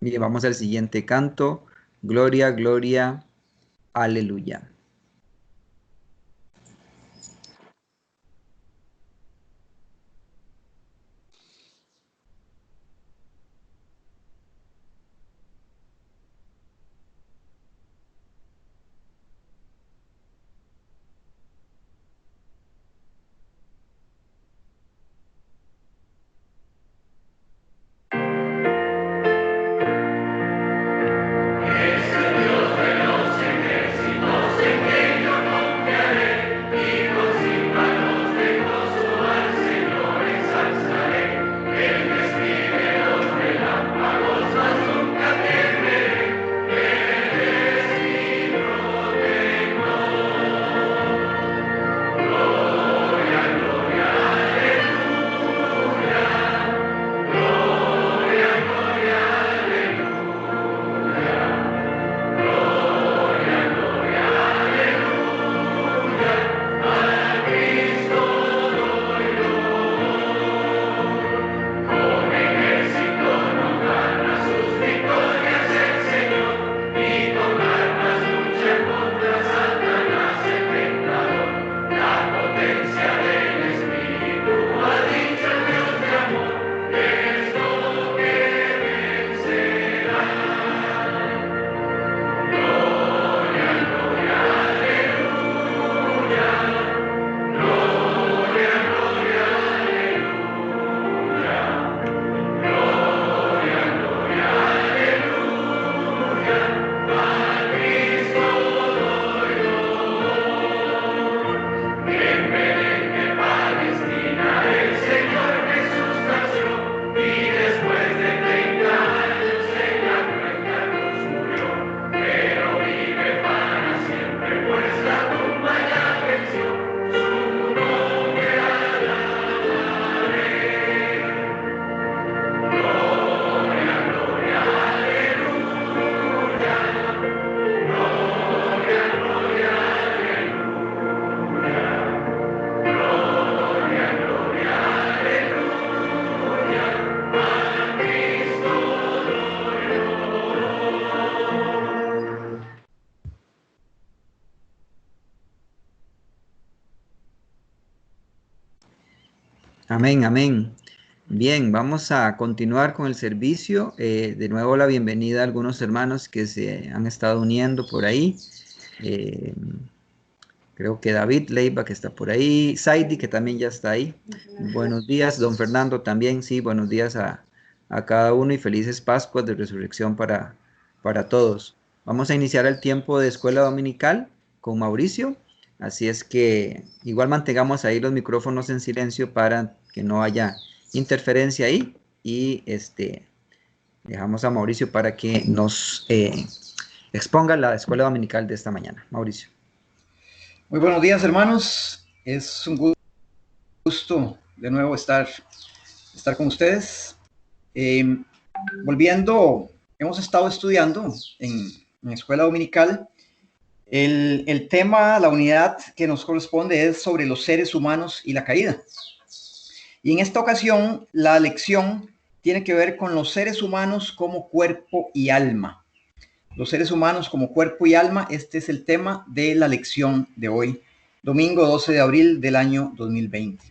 Bien, vamos al siguiente canto. Gloria, gloria, aleluya. Amén, amén. Bien, vamos a continuar con el servicio. De nuevo la bienvenida a algunos hermanos que se han estado uniendo por ahí. Eh, Creo que David Leiva que está por ahí. Saidi que también ya está ahí. Buenos días, don Fernando también. Sí, buenos días a cada uno y felices Pascuas de Resurrección para todos. Vamos a iniciar el tiempo de escuela dominical con Mauricio. Así es que igual mantengamos ahí los micrófonos en silencio para que no haya interferencia ahí. Y dejamos a Mauricio para que nos exponga la escuela dominical de esta mañana. Mauricio. Muy buenos días, hermanos. Es un gusto de nuevo estar con ustedes. Volviendo, hemos estado estudiando en escuela dominical. El tema, la unidad que nos corresponde es sobre los seres humanos y la caída. Y en esta ocasión, la lección tiene que ver con los seres humanos como cuerpo y alma. Los seres humanos como cuerpo y alma, este es el tema de la lección de hoy, domingo 12 de abril del año 2020.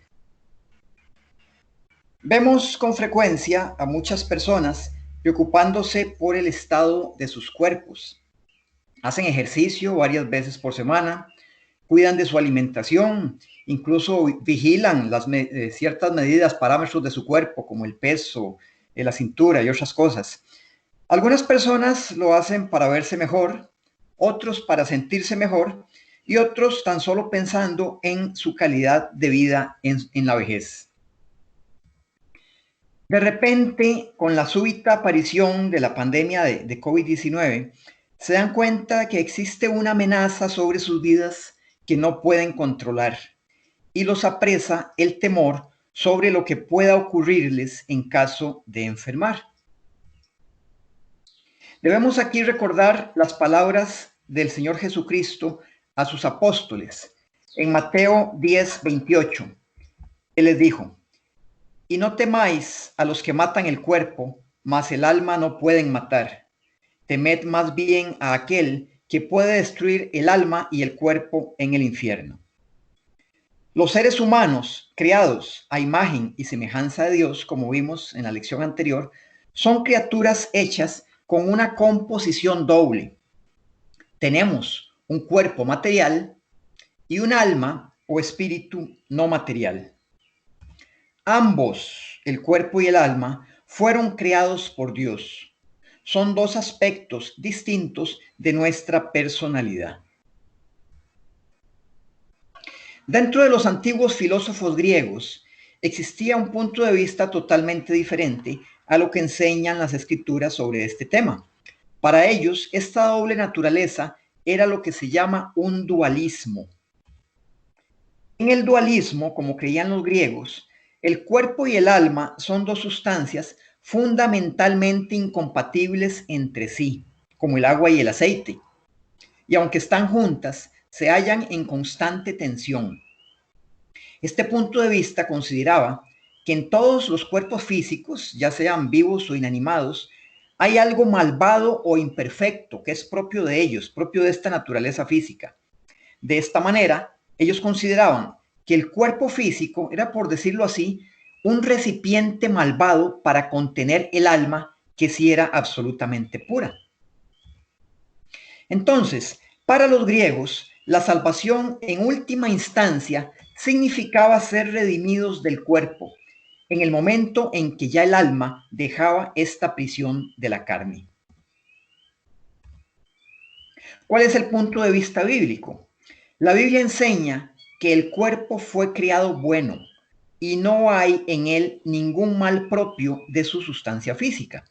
Vemos con frecuencia a muchas personas preocupándose por el estado de sus cuerpos. Hacen ejercicio varias veces por semana, cuidan de su alimentación, incluso vigilan ciertas medidas, parámetros de su cuerpo, como el peso, la cintura y otras cosas. Algunas personas lo hacen para verse mejor, otros para sentirse mejor y otros tan solo pensando en su calidad de vida en la vejez. De repente, con la súbita aparición de la pandemia de COVID-19, se dan cuenta que existe una amenaza sobre sus vidas que no pueden controlar y los apresa el temor sobre lo que pueda ocurrirles en caso de enfermar. Debemos aquí recordar las palabras del Señor Jesucristo a sus apóstoles en Mateo 10:28. Él les dijo: y no temáis a los que matan el cuerpo, mas el alma no pueden matar. Temed más bien a aquel que puede destruir el alma y el cuerpo en el infierno. Los seres humanos, creados a imagen y semejanza de Dios, como vimos en la lección anterior, son criaturas hechas con una composición doble. Tenemos un cuerpo material y un alma o espíritu no material. Ambos, el cuerpo y el alma, fueron creados por Dios. Son dos aspectos distintos de nuestra personalidad. Dentro de los antiguos filósofos griegos existía un punto de vista totalmente diferente a lo que enseñan las escrituras sobre este tema. Para ellos, esta doble naturaleza era lo que se llama un dualismo. En el dualismo, como creían los griegos, el cuerpo y el alma son dos sustancias fundamentalmente incompatibles entre sí, como el agua y el aceite. Y aunque están juntas, se hallan en constante tensión. Este punto de vista consideraba que en todos los cuerpos físicos, ya sean vivos o inanimados, hay algo malvado o imperfecto que es propio de ellos, propio de esta naturaleza física. De esta manera, ellos consideraban que el cuerpo físico era, por decirlo así, un recipiente malvado para contener el alma que sí era absolutamente pura. Entonces, para los griegos, la salvación en última instancia significaba ser redimidos del cuerpo en el momento en que ya el alma dejaba esta prisión de la carne. ¿Cuál es el punto de vista bíblico? La Biblia enseña que el cuerpo fue creado bueno y no hay en él ningún mal propio de su sustancia física.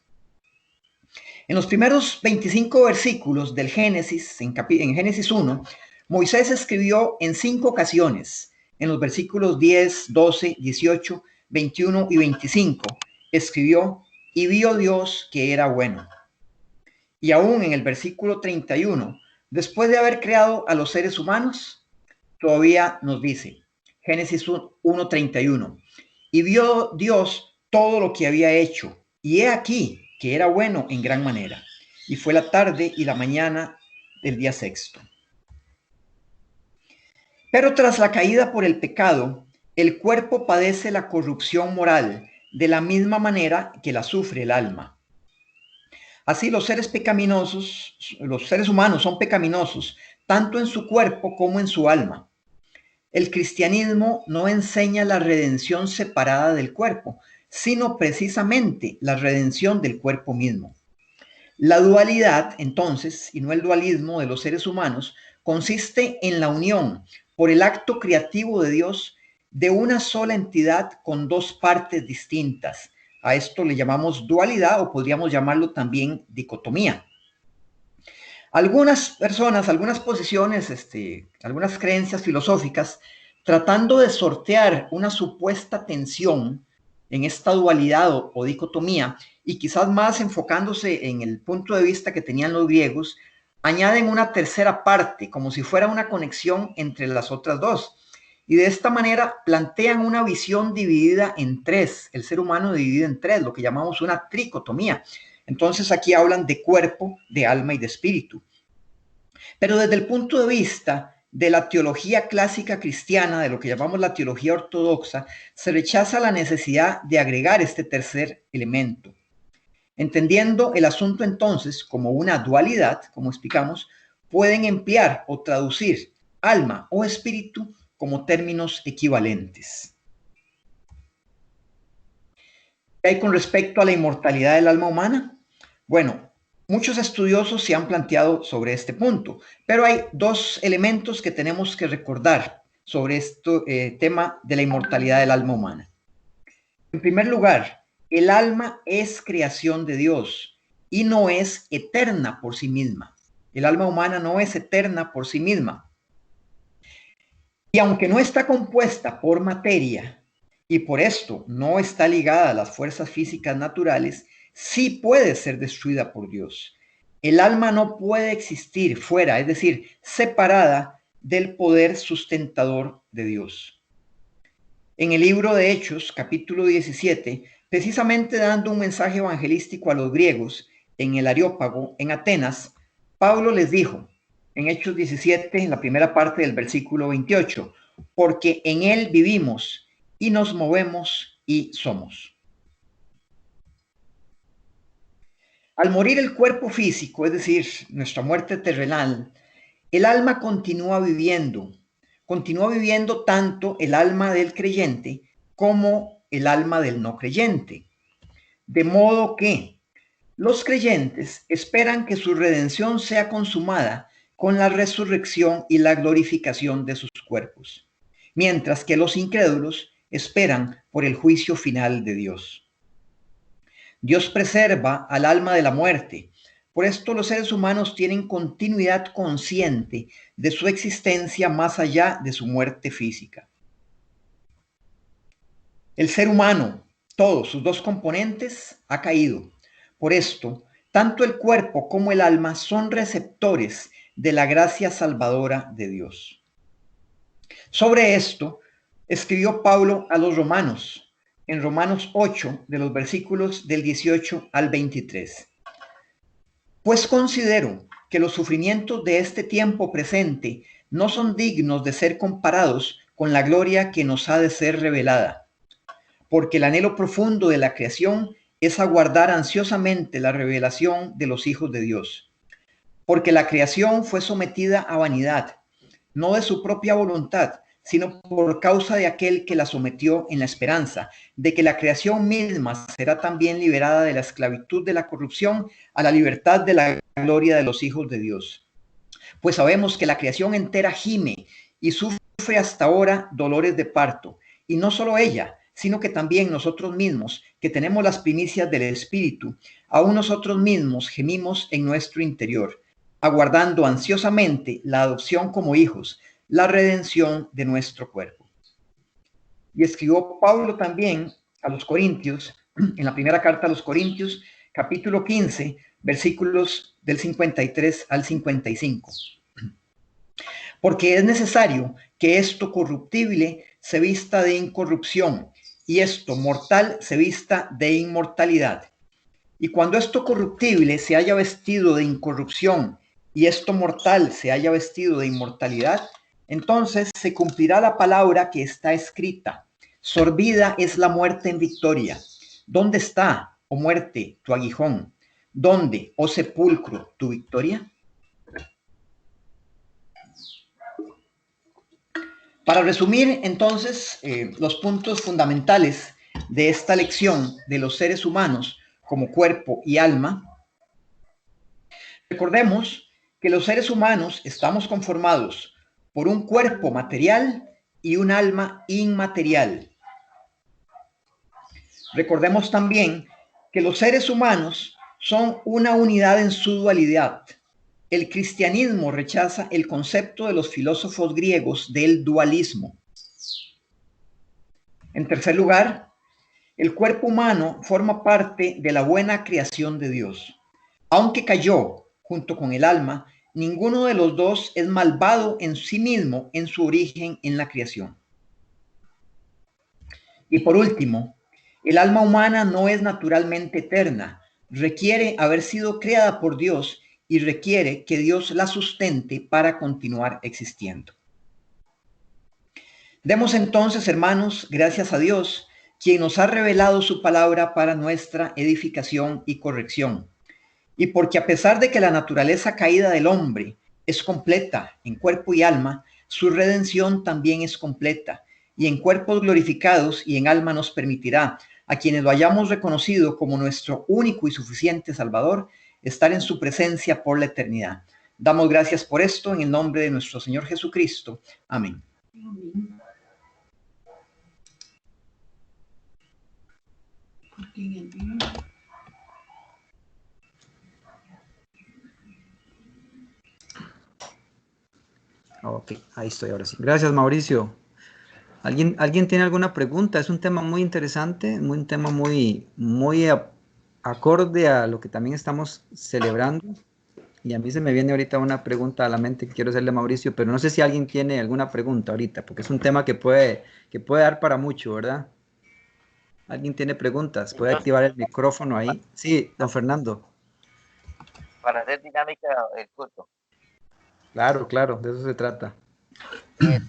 En los primeros 25 versículos del Génesis, en Génesis 1, Moisés escribió en 5 ocasiones, en los versículos 10, 12, 18, 21 y 25, escribió, y vio Dios que era bueno. Y aún en el versículo 31, después de haber creado a los seres humanos, todavía nos dice, Génesis 1:31, y vio Dios todo lo que había hecho, y he aquí que era bueno en gran manera. Y fue la tarde y la mañana del día sexto. Pero tras la caída por el pecado, el cuerpo padece la corrupción moral de la misma manera que la sufre el alma. Así los seres pecaminosos, los seres humanos son pecaminosos, tanto en su cuerpo como en su alma. El cristianismo no enseña la redención separada del cuerpo, sino precisamente la redención del cuerpo mismo. La dualidad, entonces, y no el dualismo de los seres humanos, consiste en la unión por el acto creativo de Dios de una sola entidad con dos partes distintas. A esto le llamamos dualidad o podríamos llamarlo también dicotomía. Algunas personas, algunas posiciones, algunas creencias filosóficas, tratando de sortear una supuesta tensión en esta dualidad o dicotomía, y quizás más enfocándose en el punto de vista que tenían los griegos, añaden una tercera parte, como si fuera una conexión entre las otras dos. Y de esta manera plantean una visión dividida en tres, el ser humano dividido en tres, lo que llamamos una tricotomía. Entonces aquí hablan de cuerpo, de alma y de espíritu. Pero desde el punto de vista de la teología clásica cristiana, de lo que llamamos la teología ortodoxa, se rechaza la necesidad de agregar este tercer elemento. Entendiendo el asunto entonces como una dualidad, como explicamos, pueden emplear o traducir alma o espíritu como términos equivalentes. ¿Qué hay con respecto a la inmortalidad del alma humana? Bueno, muchos estudiosos se han planteado sobre este punto, pero hay dos elementos que tenemos que recordar sobre este tema de la inmortalidad del alma humana. En primer lugar, el alma es creación de Dios y no es eterna por sí misma. El alma humana no es eterna por sí misma. Y aunque no está compuesta por materia y por esto no está ligada a las fuerzas físicas naturales, sí puede ser destruida por Dios. El alma no puede existir fuera, es decir, separada del poder sustentador de Dios. En el libro de Hechos, capítulo 17, Precisamente dando un mensaje evangelístico a los griegos en el Areópago, en Atenas, Pablo les dijo, en Hechos 17, en la primera parte del versículo 28, porque en él vivimos y nos movemos y somos. Al morir el cuerpo físico, es decir, nuestra muerte terrenal, el alma continúa viviendo tanto el alma del creyente como el alma del no creyente. De modo que los creyentes esperan que su redención sea consumada con la resurrección y la glorificación de sus cuerpos, mientras que los incrédulos esperan por el juicio final de Dios. Dios preserva al alma de la muerte. Por esto los seres humanos tienen continuidad consciente de su existencia más allá de su muerte física. El ser humano, todos sus dos componentes, ha caído. Por esto, tanto el cuerpo como el alma son receptores de la gracia salvadora de Dios. Sobre esto, escribió Pablo a los romanos, en Romanos 8, de los versículos del 18 al 23. Pues considero que los sufrimientos de este tiempo presente no son dignos de ser comparados con la gloria que nos ha de ser revelada, porque el anhelo profundo de la creación es aguardar ansiosamente la revelación de los hijos de Dios, porque la creación fue sometida a vanidad, no de su propia voluntad, sino por causa de aquel que la sometió, en la esperanza de que la creación misma será también liberada de la esclavitud de la corrupción a la libertad de la gloria de los hijos de Dios. Pues sabemos que la creación entera gime y sufre hasta ahora dolores de parto, y no solo ella, sino que también nosotros mismos, que tenemos las primicias del Espíritu, aún nosotros mismos gemimos en nuestro interior, aguardando ansiosamente la adopción como hijos, la redención de nuestro cuerpo. Y escribió Pablo también a los Corintios, en la primera carta a los Corintios, capítulo 15, versículos del 53 al 55. Porque es necesario que esto corruptible se vista de incorrupción y esto mortal se vista de inmortalidad. Y cuando esto corruptible se haya vestido de incorrupción y esto mortal se haya vestido de inmortalidad, entonces se cumplirá la palabra que está escrita. Sorbida es la muerte en victoria. ¿Dónde está, oh muerte, tu aguijón? ¿Dónde, oh sepulcro, tu victoria? Para resumir, entonces, los puntos fundamentales de esta lección de los seres humanos como cuerpo y alma, recordemos que los seres humanos estamos conformados por un cuerpo material y un alma inmaterial. Recordemos también que los seres humanos son una unidad en su dualidad. El cristianismo rechaza el concepto de los filósofos griegos del dualismo. En tercer lugar, el cuerpo humano forma parte de la buena creación de Dios. Aunque cayó junto con el alma, ninguno de los dos es malvado en sí mismo en su origen en la creación. Y por último, el alma humana no es naturalmente eterna, requiere haber sido creada por Dios y requiere que Dios la sustente para continuar existiendo. Demos entonces, hermanos, gracias a Dios, quien nos ha revelado su palabra para nuestra edificación y corrección. Y porque a pesar de que la naturaleza caída del hombre es completa en cuerpo y alma, su redención también es completa, y en cuerpos glorificados y en alma nos permitirá, a quienes lo hayamos reconocido como nuestro único y suficiente Salvador, estar en su presencia por la eternidad. Damos gracias por esto en el nombre de nuestro Señor Jesucristo. Amén. Amén. Ok, ahí estoy ahora sí. Gracias, Mauricio. ¿Alguien tiene alguna pregunta? Es un tema muy interesante, un tema muy acorde a lo que también estamos celebrando. Y a mí se me viene ahorita una pregunta a la mente que quiero hacerle a Mauricio, pero no sé si alguien tiene alguna pregunta ahorita, porque es un tema que puede dar para mucho, ¿verdad? ¿Alguien tiene preguntas? ¿Puede Entonces, activar el micrófono ahí? Sí, don Fernando. para hacer dinámica el culto. Claro, claro, de eso se trata. He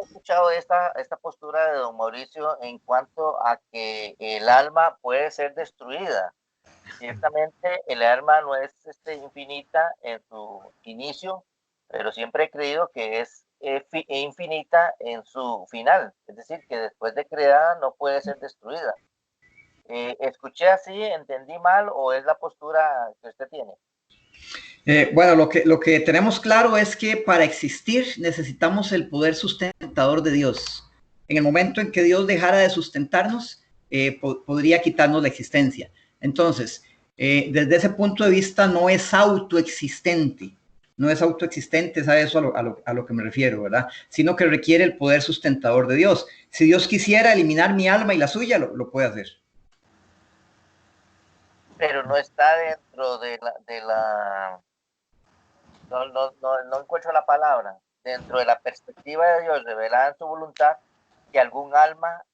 escuchado esta postura de don Mauricio en cuanto a que el alma puede ser destruida. Ciertamente el alma no es infinita en su inicio, pero siempre he creído que es infinita en su final. Es decir, que después de creada no puede ser destruida. ¿Escuché así, entendí mal o es la postura que usted tiene? Bueno, lo que tenemos claro es que para existir necesitamos el poder sustentador de Dios. En el momento en que Dios dejara de sustentarnos, podría quitarnos la existencia. Entonces, desde ese punto de vista no es autoexistente. No es autoexistente, es a eso a lo que me refiero, ¿verdad? Sino que requiere el poder sustentador de Dios. Si Dios quisiera eliminar mi alma y la suya, lo puede hacer. Pero no está dentro de la no encuentro la palabra, dentro de la perspectiva de Dios revelada en su voluntad, que algún alma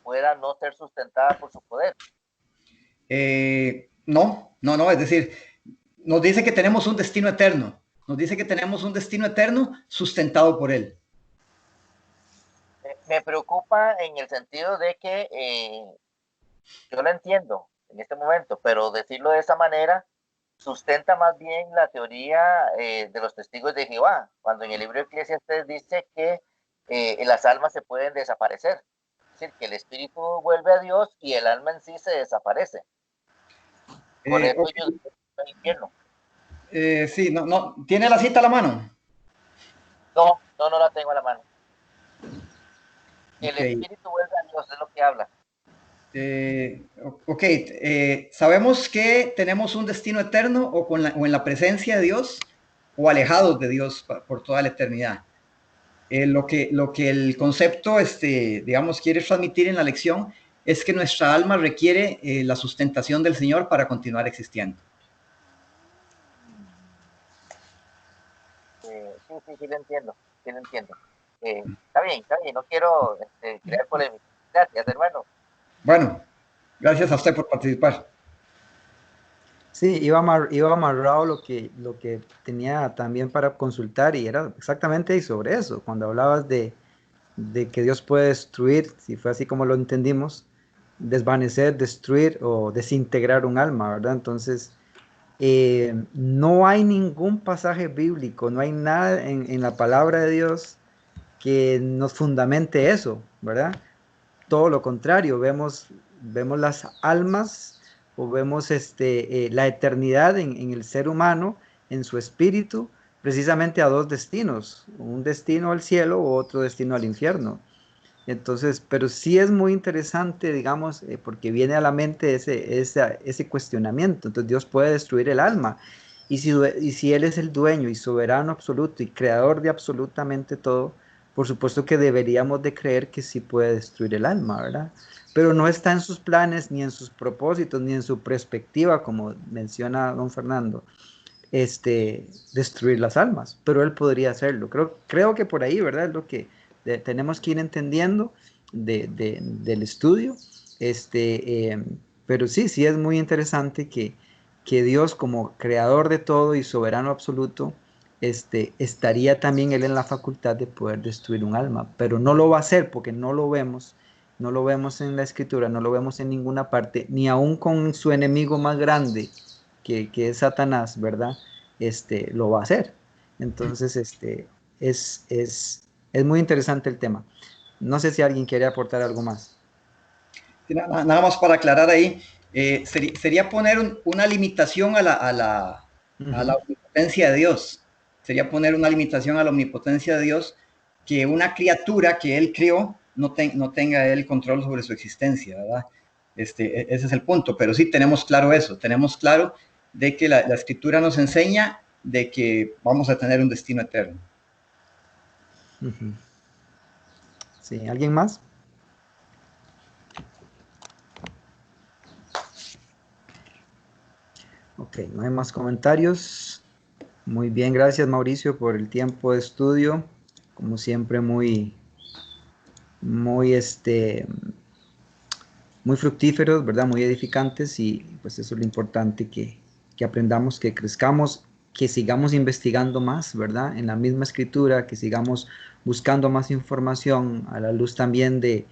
pueda no ser sustentada por su poder. No, es decir, nos dice que tenemos un destino eterno, nos dice que tenemos un destino eterno sustentado por Él. Me preocupa en el sentido de que yo lo entiendo en este momento, pero decirlo de esa manera sustenta más bien la teoría de los testigos de Jehová, cuando en el libro de Eclesiastes dice que las almas se pueden desaparecer. Es decir, que el espíritu vuelve a Dios y el alma en sí se desaparece. Por eso Okay. yo digo el infierno. Sí, no, ¿tiene la cita a la mano? No la tengo a la mano. El Ok. espíritu vuelve a Dios, es lo que habla. Ok, sabemos que tenemos un destino eterno o en la presencia de Dios o alejados de Dios por toda la eternidad. Lo que el concepto, digamos, quiere transmitir en la lección es que nuestra alma requiere la sustentación del Señor para continuar existiendo. Sí, lo entiendo, sí lo entiendo. Está bien, no quiero crear polémica. Gracias, hermano. Bueno, gracias a usted por participar. Sí, iba amarrado lo que tenía también para consultar y era exactamente sobre eso, cuando hablabas de que Dios puede destruir, si fue así como lo entendimos, desvanecer, destruir o desintegrar un alma, ¿verdad? Entonces, no hay ningún pasaje bíblico, no hay nada en la palabra de Dios que nos fundamente eso, ¿verdad? Todo lo contrario, vemos las almas o vemos la eternidad en el ser humano, en su espíritu, precisamente a dos destinos, un destino al cielo o otro destino al infierno. Entonces, pero sí es muy interesante, digamos, porque viene a la mente ese cuestionamiento. Entonces, Dios puede destruir el alma. Y si Él es el dueño y soberano absoluto y creador de absolutamente todo, por supuesto que deberíamos de creer que sí puede destruir el alma, ¿verdad? Pero no está en sus planes, ni en sus propósitos, ni en su perspectiva, como menciona don Fernando, destruir las almas. Pero Él podría hacerlo. Creo que por ahí, ¿verdad? Es lo que tenemos que ir entendiendo del estudio. Pero sí es muy interesante que Dios como creador de todo y soberano absoluto, estaría también Él en la facultad de poder destruir un alma, pero no lo va a hacer porque no lo vemos en la escritura, no lo vemos en ninguna parte, ni aún con su enemigo más grande, que es Satanás, ¿verdad? Lo va a hacer. Entonces, es muy interesante el tema. No sé si alguien quiere aportar algo más. Nada más para aclarar ahí, sería poner una limitación a la Ujú. omnipotencia de Dios. Sería poner una limitación a la omnipotencia de Dios que una criatura que Él creó no tenga el control sobre su existencia, ¿verdad? Ese es el punto, pero sí tenemos claro eso, tenemos claro de que la escritura nos enseña de que vamos a tener un destino eterno. Ujú. Sí, ¿alguien más? Ok, no hay más comentarios. Muy bien, gracias Mauricio por el tiempo de estudio. Como siempre, muy muy fructíferos, ¿verdad? Muy edificantes y pues eso es lo importante que aprendamos, que crezcamos, que sigamos investigando más, ¿verdad? En la misma escritura, que sigamos buscando más información a la luz también de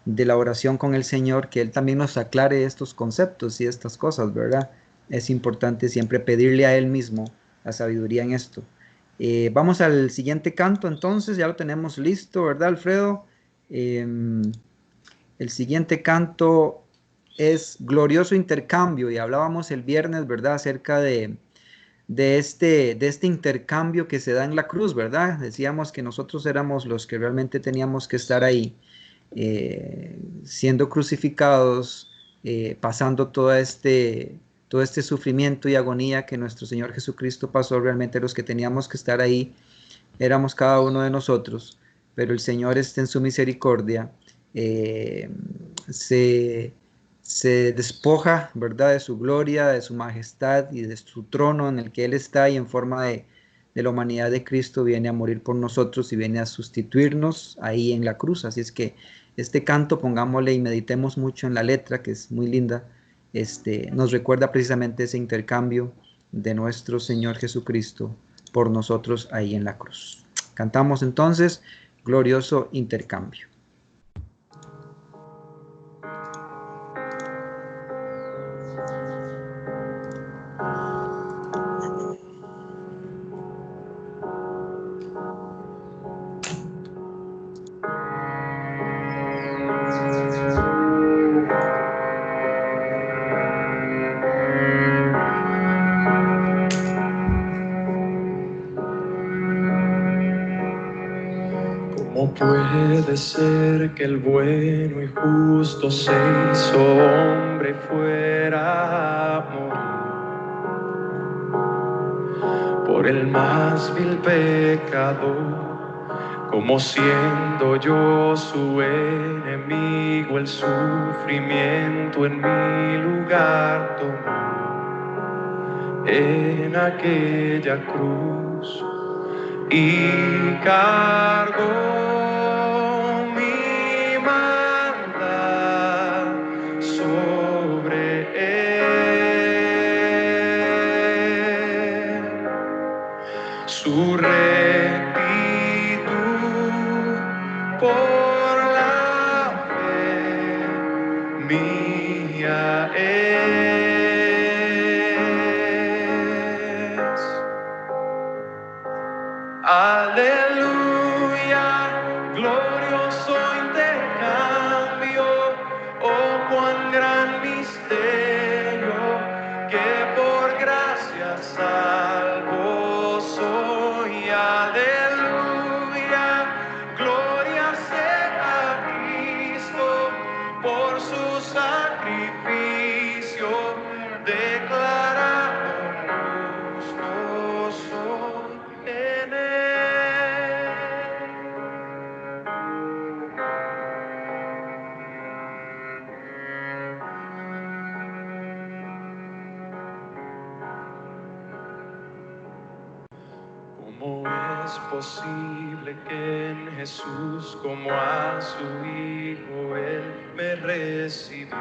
la oración con el Señor, que Él también nos aclare estos conceptos y estas cosas, ¿verdad? Es importante siempre pedirle a Él mismo la sabiduría en esto. Vamos al siguiente canto, entonces, ya lo tenemos listo, ¿verdad, Alfredo? El siguiente canto es Glorioso Intercambio y hablábamos el viernes, ¿verdad? Acerca de este intercambio que se da en la cruz, ¿verdad? Decíamos que nosotros éramos los que realmente teníamos que estar ahí, siendo crucificados, pasando todo este sufrimiento y agonía que nuestro Señor Jesucristo pasó, realmente los que teníamos que estar ahí éramos cada uno de nosotros, pero el Señor en su misericordia, eh, se, se despoja, ¿verdad?, de su gloria, de su majestad y de su trono en el que Él está y en forma de la humanidad de Cristo viene a morir por nosotros y viene a sustituirnos ahí en la cruz. Así es que este canto, pongámosle y meditemos mucho en la letra, que es muy linda, nos recuerda precisamente ese intercambio de nuestro Señor Jesucristo por nosotros ahí en la cruz. Cantamos entonces Glorioso Intercambio. ¿Cómo puede ser que el bueno y justo se hizo hombre y fuera a morir por el más vil pecador? Como siendo yo su enemigo, el sufrimiento en mi lugar tomó en aquella cruz y cargó mi maldad sobre él. Su rectitud por la fe mía es. Aleluya, glorioso intercambio, oh cuán gran misterio, que por gracia salvo soy. Aleluya, gloria sea a Cristo por su sacrificio, declarado justo soy en él. ¿Cómo es posible que en Jesús, como a su Hijo, Él me recibió?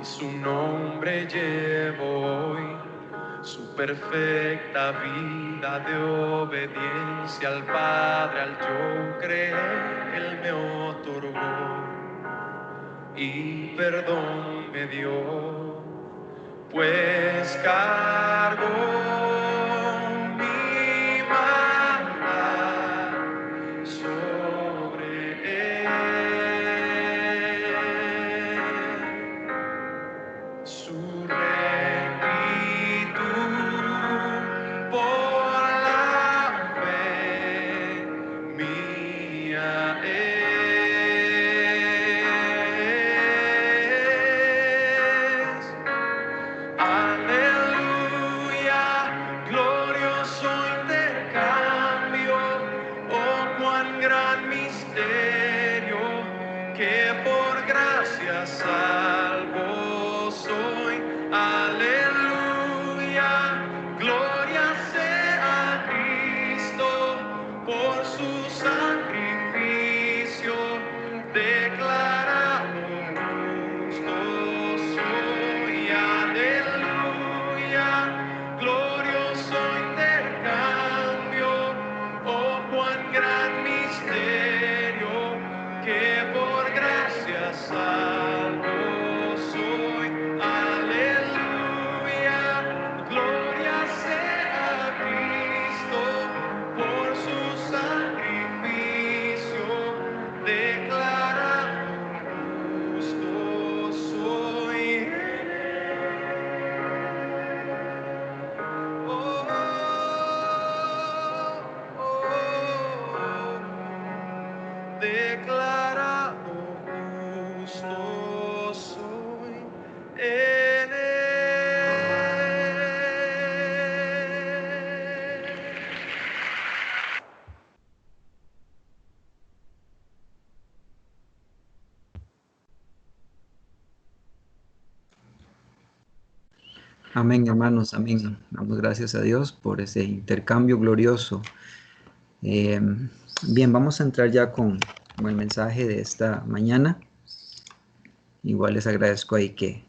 Y su nombre llevo hoy, su perfecta vida de obediencia al Padre, al yo creer, Él me otorgó y perdón me dio, pues cargó mi maldad sobre él. Su rectitud por la fe mía es. Aleluya, glorioso intercambio, oh cuán gran misterio, que por gracia salvo soy. Aleluya, gloria sea a Cristo por su sacrificio, de Amén, hermanos, amén. Damos gracias a Dios por ese intercambio glorioso. Bien, vamos a entrar ya con el mensaje de esta mañana. Igual les agradezco ahí que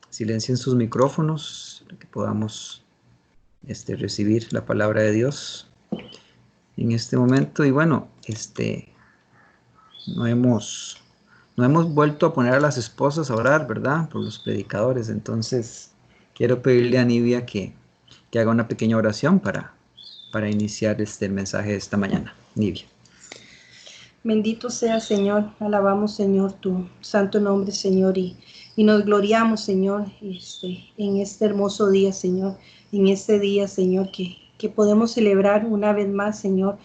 silencien sus micrófonos para que podamos recibir la palabra de Dios en este momento. Y bueno, no hemos vuelto a poner a las esposas a orar, ¿verdad? Por los predicadores. Entonces, quiero pedirle a Nivia que haga una pequeña oración para iniciar el mensaje de esta mañana. Nivia. Bendito sea, Señor. Alabamos, Señor, tu santo nombre, Señor, y nos gloriamos, Señor, en este hermoso día, Señor, en este día, Señor, que podemos celebrar una vez más, Señor,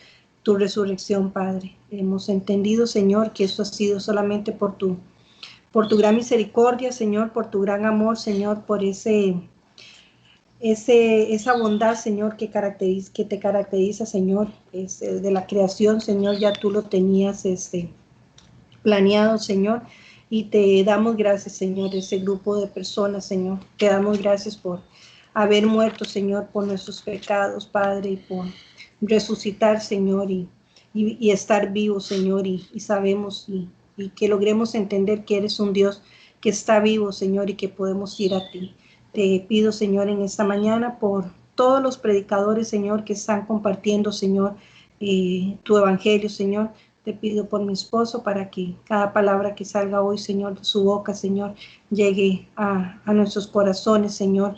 tu resurrección, Padre. Hemos entendido, Señor, que esto ha sido solamente por tu gran misericordia, Señor, por tu gran amor, Señor, por esa bondad, Señor, que te caracteriza, Señor, de la creación, Señor, ya tú lo tenías planeado, Señor, y te damos gracias, Señor, ese grupo de personas, Señor. Te damos gracias por haber muerto, Señor, por nuestros pecados, Padre, y por resucitar, Señor, y estar vivos, Señor, y sabemos y que logremos entender que eres un Dios que está vivo, Señor, y que podemos ir a ti. Te pido, Señor, en esta mañana por todos los predicadores, Señor, que están compartiendo, Señor, tu evangelio, Señor. Te pido por mi esposo para que cada palabra que salga hoy, Señor, de su boca, Señor, llegue a nuestros corazones, Señor.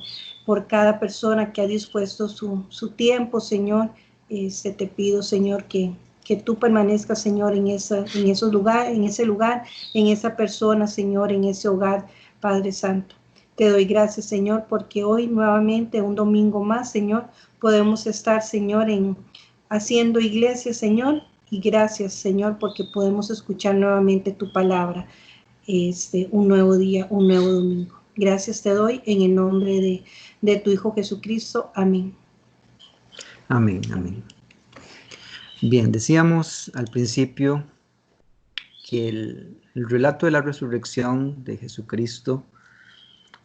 Por cada persona que ha dispuesto su tiempo, Señor, te pido, Señor, que tú permanezcas, Señor, en ese lugar, en esa persona, Señor, en ese hogar, Padre Santo. Te doy gracias, Señor, porque hoy nuevamente, un domingo más, Señor, podemos estar, Señor, haciendo iglesia, Señor, y gracias, Señor, porque podemos escuchar nuevamente tu palabra, un nuevo día, un nuevo domingo. Gracias te doy en el nombre de tu Hijo Jesucristo. Amén. Amén, amén. Bien, decíamos al principio que el relato de la resurrección de Jesucristo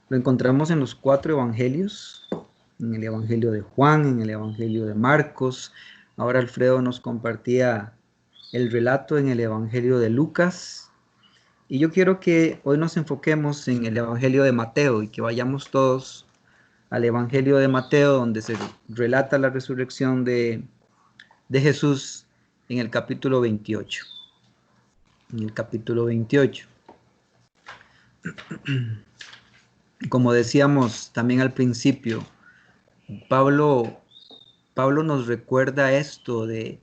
lo encontramos en los 4 evangelios, en el evangelio de Juan, en el evangelio de Marcos. Ahora Alfredo nos compartía el relato en el evangelio de Lucas. Y yo quiero que hoy nos enfoquemos en el evangelio de Mateo y que vayamos todos al evangelio de Mateo, donde se relata la resurrección de Jesús en el capítulo 28. En el capítulo 28. Como decíamos también al principio, Pablo nos recuerda esto de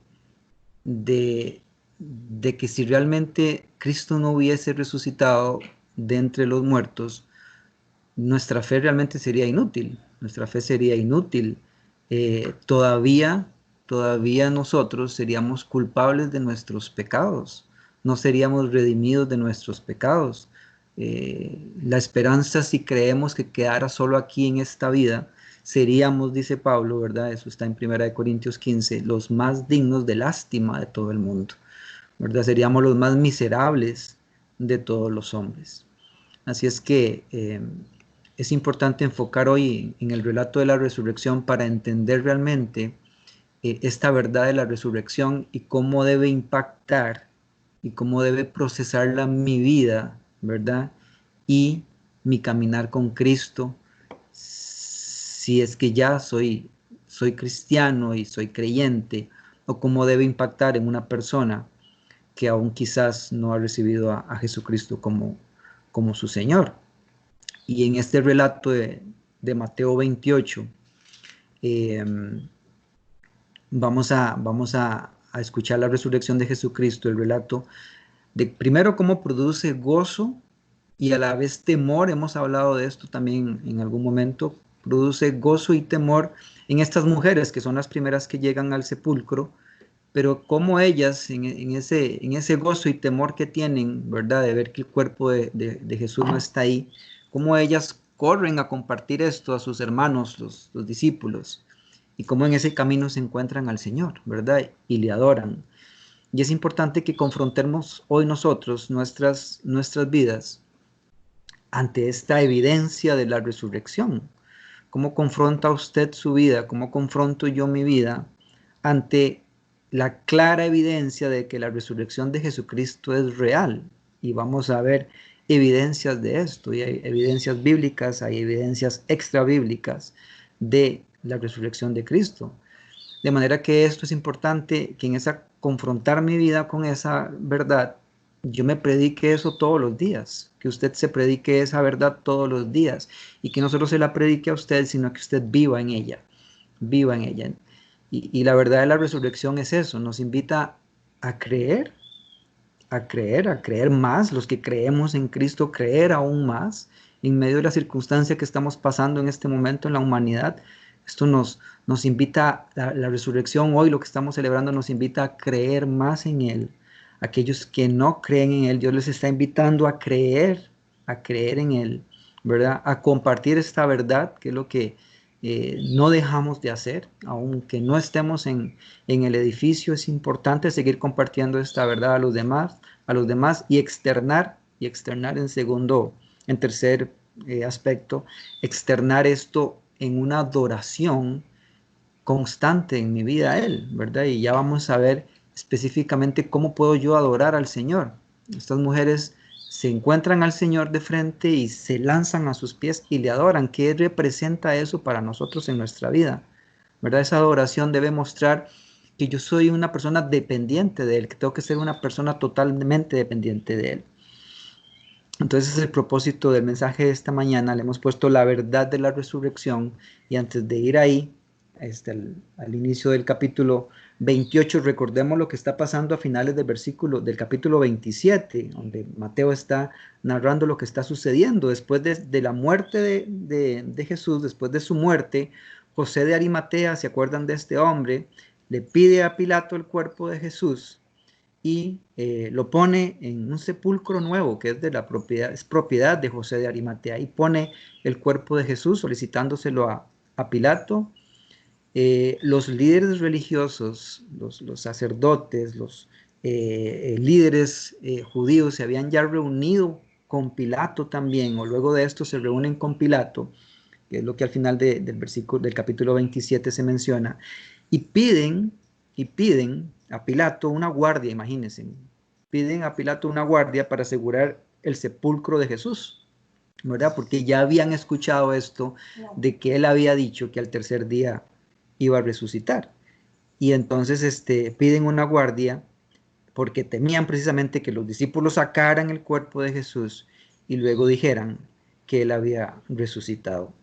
que si realmente Cristo no hubiese resucitado de entre los muertos, nuestra fe realmente sería inútil. Nuestra fe sería inútil. Todavía nosotros seríamos culpables de nuestros pecados. No seríamos redimidos de nuestros pecados. La esperanza, si creemos que quedara solo aquí en esta vida, seríamos, dice Pablo, ¿verdad? Eso está en 1 Corintios 15, los más dignos de lástima de todo el mundo, ¿verdad? Seríamos los más miserables de todos los hombres. Así es que es importante enfocar hoy en el relato de la resurrección para entender realmente esta verdad de la resurrección y cómo debe impactar y cómo debe procesarla mi vida, ¿verdad? Y mi caminar con Cristo, si es que ya soy cristiano y soy creyente, o cómo debe impactar en una persona que aún quizás no ha recibido a Jesucristo como su Señor. Y en este relato de Mateo 28, vamos a escuchar la resurrección de Jesucristo, el relato de primero cómo produce gozo y a la vez temor. Hemos hablado de esto también en algún momento. Produce gozo y temor en estas mujeres que son las primeras que llegan al sepulcro, pero como ellas en ese gozo y temor que tienen, ¿verdad? De ver que el cuerpo de Jesús no está ahí, como ellas corren a compartir esto a sus hermanos, los discípulos, y cómo en ese camino se encuentran al Señor, ¿verdad? Y le adoran. Y es importante que confrontemos hoy nosotros nuestras vidas ante esta evidencia de la resurrección. ¿Cómo confronta usted su vida? ¿Cómo confronto yo mi vida ante la clara evidencia de que la resurrección de Jesucristo es real? Y vamos a ver evidencias de esto, y hay evidencias bíblicas, hay evidencias extra bíblicas de la resurrección de Cristo. De manera que esto es importante, que en esa confrontar mi vida con esa verdad, yo me predique eso todos los días, que usted se predique esa verdad todos los días, y que no solo se la predique a usted, sino que usted viva en ella, viva en ella. Y la verdad de la resurrección es eso, nos invita a creer, a creer más, los que creemos en Cristo, creer aún más, en medio de la circunstancia que estamos pasando en este momento en la humanidad. Esto nos invita, la resurrección hoy, lo que estamos celebrando, nos invita a creer más en Él. Aquellos que no creen en Él, Dios les está invitando a creer en Él, ¿verdad? A compartir esta verdad, que es lo que no dejamos de hacer, aunque no estemos en el edificio. Es importante seguir compartiendo esta verdad a los demás y externar en tercer aspecto, externar esto en una adoración constante en mi vida a Él, ¿verdad? Y ya vamos a ver específicamente cómo puedo yo adorar al Señor. Estas mujeres se encuentran al Señor de frente y se lanzan a sus pies y le adoran. ¿Qué representa eso para nosotros en nuestra vida? ¿Verdad? Esa adoración debe mostrar que yo soy una persona dependiente de Él, que tengo que ser una persona totalmente dependiente de Él. Entonces es el propósito del mensaje de esta mañana. Le hemos puesto la verdad de la resurrección, y antes de ir ahí, al inicio del capítulo 28, recordemos lo que está pasando a finales del capítulo 27, donde Mateo está narrando lo que está sucediendo después de la muerte de Jesús. Después de su muerte, José de Arimatea, ¿se acuerdan de este hombre? Le pide a Pilato el cuerpo de Jesús y lo pone en un sepulcro nuevo que es propiedad de José de Arimatea, y pone el cuerpo de Jesús solicitándoselo a Pilato. Los líderes religiosos, los sacerdotes, los líderes judíos se habían ya reunido con Pilato también, o luego de esto se reúnen con Pilato, que es lo que al final del capítulo 27 se menciona, y piden a Pilato una guardia. Imagínense, piden a Pilato una guardia para asegurar el sepulcro de Jesús, ¿verdad? Porque ya habían escuchado esto de que él había dicho que al tercer día iba a resucitar. Y entonces piden una guardia porque temían precisamente que los discípulos sacaran el cuerpo de Jesús y luego dijeran que él había resucitado.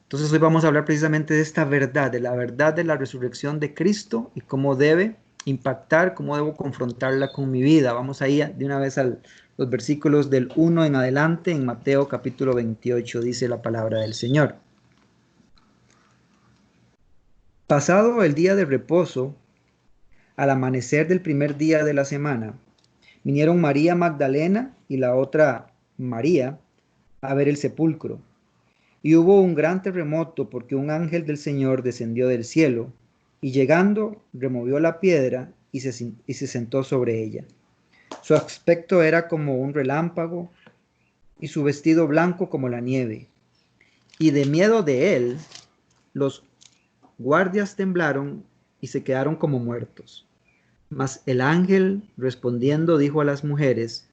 Entonces hoy vamos a hablar precisamente de esta verdad, de la verdad de la resurrección de Cristo y cómo debe impactar, cómo debo confrontarla con mi vida. Vamos ahí de una vez a los versículos del 1 en adelante. En Mateo capítulo 28 dice la palabra del Señor. Pasado el día de reposo, al amanecer del primer día de la semana, vinieron María Magdalena y la otra María a ver el sepulcro. Y hubo un gran terremoto, porque un ángel del Señor descendió del cielo, y llegando removió la piedra y se sentó sobre ella. Su aspecto era como un relámpago, y su vestido blanco como la nieve. Y de miedo de él, los guardias temblaron y se quedaron como muertos. Mas el ángel respondiendo dijo a las mujeres: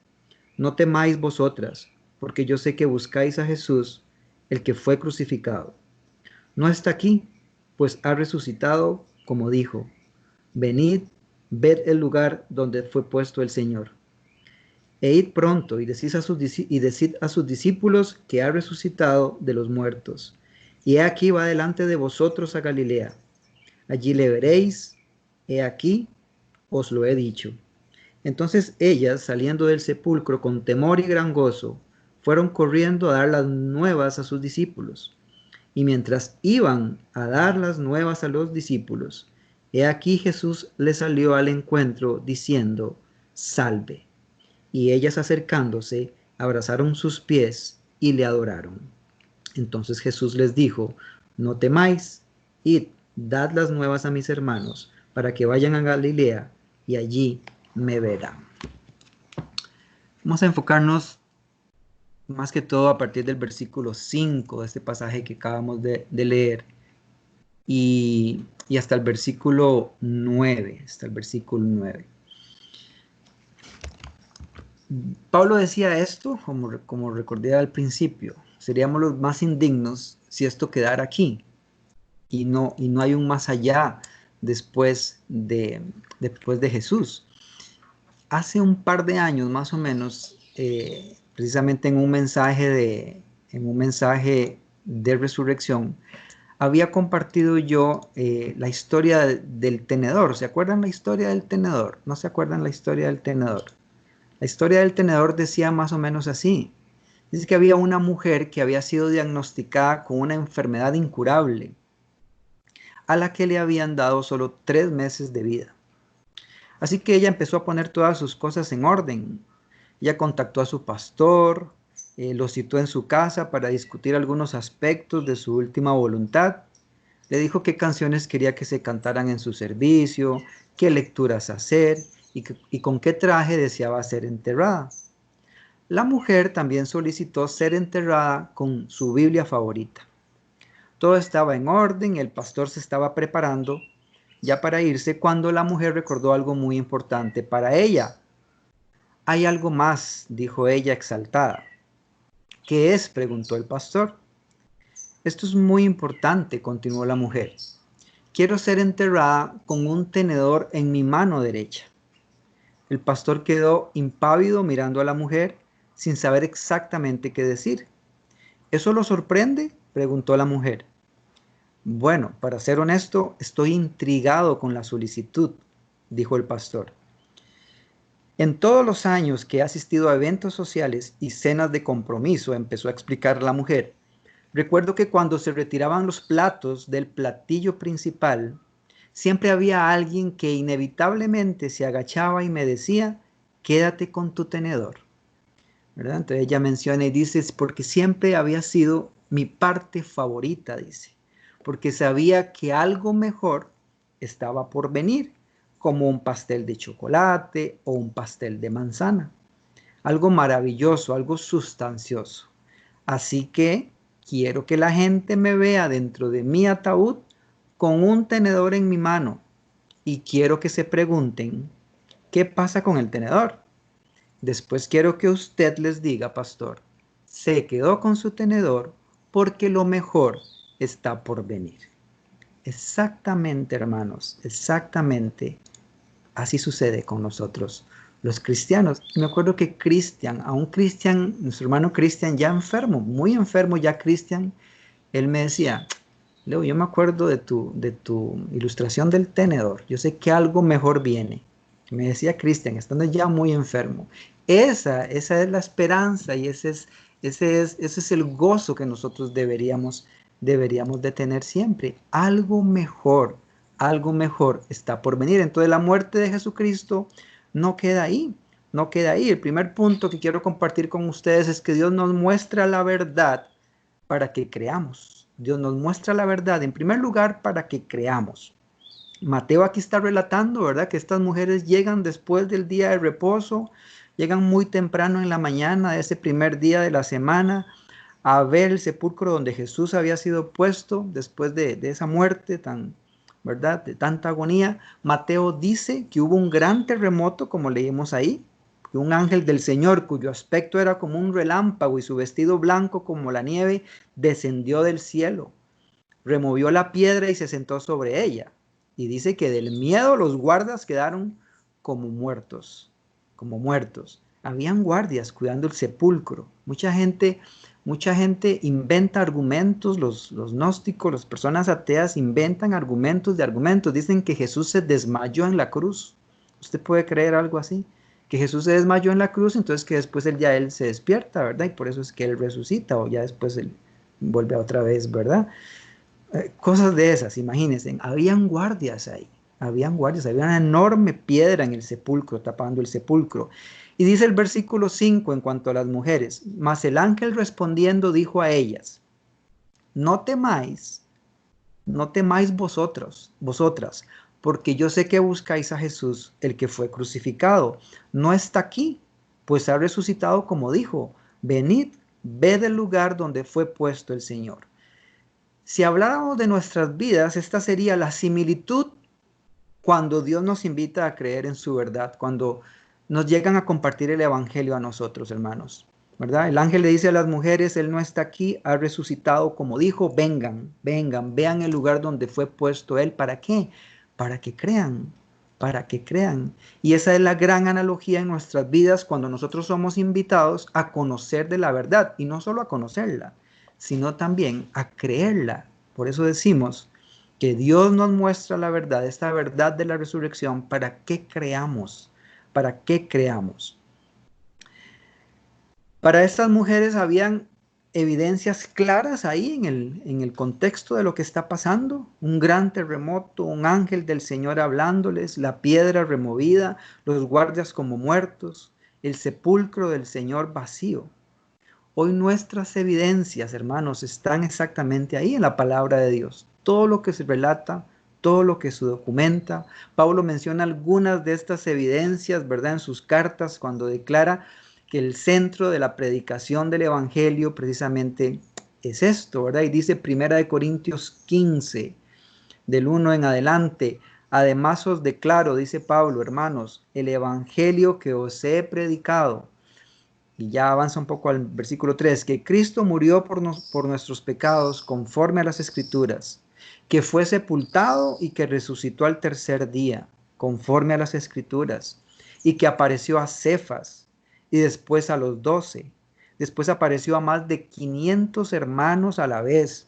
no temáis vosotras, porque yo sé que buscáis a Jesús, el que fue crucificado. No está aquí, pues ha resucitado, como dijo. Venid, ved el lugar donde fue puesto el Señor. E id pronto y decid a sus discípulos que ha resucitado de los muertos. Y he aquí va delante de vosotros a Galilea. Allí le veréis, he aquí, os lo he dicho. Entonces ellas, saliendo del sepulcro con temor y gran gozo, fueron corriendo a dar las nuevas a sus discípulos. Y mientras iban a dar las nuevas a los discípulos, he aquí Jesús les salió al encuentro diciendo: salve. Y ellas acercándose, abrazaron sus pies y le adoraron. Entonces Jesús les dijo: no temáis, id, dad las nuevas a mis hermanos, para que vayan a Galilea, y allí me verán. Vamos a enfocarnos más que todo a partir del versículo 5 de este pasaje que acabamos de leer y hasta el versículo 9, Pablo decía esto, como recordé al principio: seríamos los más indignos si esto quedara aquí, y no hay un más allá después de Jesús. Hace un par de años más o menos, precisamente en un mensaje de resurrección, había compartido yo la historia del tenedor. ¿Se acuerdan la historia del tenedor? ¿No se acuerdan la historia del tenedor? La historia del tenedor decía más o menos así. Dice que había una mujer que había sido diagnosticada con una enfermedad incurable, a la que le habían dado solo 3 meses de vida. Así que ella empezó a poner todas sus cosas en orden. Ella contactó a su pastor, lo citó en su casa para discutir algunos aspectos de su última voluntad. Le dijo qué canciones quería que se cantaran en su servicio, qué lecturas hacer y con qué traje deseaba ser enterrada. La mujer también solicitó ser enterrada con su Biblia favorita. Todo estaba en orden, el pastor se estaba preparando ya para irse, cuando la mujer recordó algo muy importante para ella. Hay algo más, dijo ella exaltada. ¿Qué es?, preguntó el pastor. Esto es muy importante, continuó la mujer. Quiero ser enterrada con un tenedor en mi mano derecha. El pastor quedó impávido mirando a la mujer sin saber exactamente qué decir. ¿Eso lo sorprende?, preguntó la mujer. Bueno, para ser honesto, estoy intrigado con la solicitud, dijo el pastor. En todos los años que he asistido a eventos sociales y cenas de compromiso, empezó a explicar la mujer, recuerdo que cuando se retiraban los platos del platillo principal, siempre había alguien que inevitablemente se agachaba y me decía: quédate con tu tenedor. ¿Verdad? Entonces ella menciona y dice: porque siempre había sido mi parte favorita, dice, porque sabía que algo mejor estaba por venir, como un pastel de chocolate o un pastel de manzana. Algo maravilloso, algo sustancioso. Así que quiero que la gente me vea dentro de mi ataúd con un tenedor en mi mano, y quiero que se pregunten: ¿qué pasa con el tenedor? Después quiero que usted les diga: pastor, se quedó con su tenedor porque lo mejor está por venir. Exactamente, hermanos, exactamente así sucede con nosotros, los cristianos. Me acuerdo que nuestro hermano Cristian, ya enfermo, muy enfermo ya Cristian, él me decía: Leo, yo me acuerdo de tu ilustración del tenedor, yo sé que algo mejor viene. Me decía Cristian, estando ya muy enfermo. Esa es la esperanza, y ese es el gozo que nosotros deberíamos de tener siempre. Algo mejor está por venir. Entonces la muerte de Jesucristo no queda ahí. El primer punto que quiero compartir con ustedes es que Dios nos muestra la verdad para que creamos. Dios nos muestra la verdad, en primer lugar, para que creamos. Mateo aquí está relatando, ¿verdad?, que estas mujeres llegan después del día de reposo, llegan muy temprano en la mañana de ese primer día de la semana a ver el sepulcro donde Jesús había sido puesto después de esa muerte tan ¿verdad? De tanta agonía. Mateo dice que hubo un gran terremoto, como leímos ahí, que un ángel del Señor, cuyo aspecto era como un relámpago y su vestido blanco como la nieve, descendió del cielo, removió la piedra y se sentó sobre ella. Y dice que del miedo los guardas quedaron como muertos, como muertos. Habían guardias cuidando el sepulcro. Mucha gente inventa argumentos, los gnósticos, las personas ateas inventan argumentos de argumentos. Dicen que Jesús se desmayó en la cruz. ¿Usted puede creer algo así? Que Jesús se desmayó en la cruz, entonces que después él se despierta, ¿verdad? Y por eso es que él resucita, o ya después él vuelve otra vez, ¿verdad? Cosas de esas, imagínense, habían guardias ahí, había una enorme piedra en el sepulcro, tapando el sepulcro. Y dice el versículo 5 en cuanto a las mujeres, mas el ángel respondiendo dijo a ellas, no temáis vosotras, porque yo sé que buscáis a Jesús, el que fue crucificado. No está aquí, pues ha resucitado como dijo, venid, ved el lugar donde fue puesto el Señor. Si habláramos de nuestras vidas, esta sería la similitud cuando Dios nos invita a creer en su verdad, cuando nos llegan a compartir el evangelio a nosotros, hermanos, ¿verdad? El ángel le dice a las mujeres, él no está aquí, ha resucitado como dijo, vengan, vean el lugar donde fue puesto él. ¿Para qué? Para que crean. Y esa es la gran analogía en nuestras vidas cuando nosotros somos invitados a conocer de la verdad, y no solo a conocerla, sino también a creerla. Por eso decimos que Dios nos muestra la verdad, esta verdad de la resurrección, para que creamos, Para estas mujeres habían evidencias claras ahí en el contexto de lo que está pasando. Un gran terremoto, un ángel del Señor hablándoles, la piedra removida, los guardias como muertos, el sepulcro del Señor vacío. Hoy nuestras evidencias, hermanos, están exactamente ahí en la palabra de Dios. Todo lo que se relata, todo lo que se documenta. Pablo menciona algunas de estas evidencias, ¿verdad?, en sus cartas cuando declara que el centro de la predicación del evangelio precisamente es esto, ¿verdad? Y dice 1 Corintios 15, del 1 en adelante, además os declaro, dice Pablo, hermanos, el evangelio que os he predicado. Y ya avanza un poco al versículo 3, que Cristo murió por nuestros pecados conforme a las Escrituras, que fue sepultado y que resucitó al tercer día, conforme a las Escrituras, y que apareció a Cefas y después a los 12. Después apareció a más de 500 hermanos a la vez,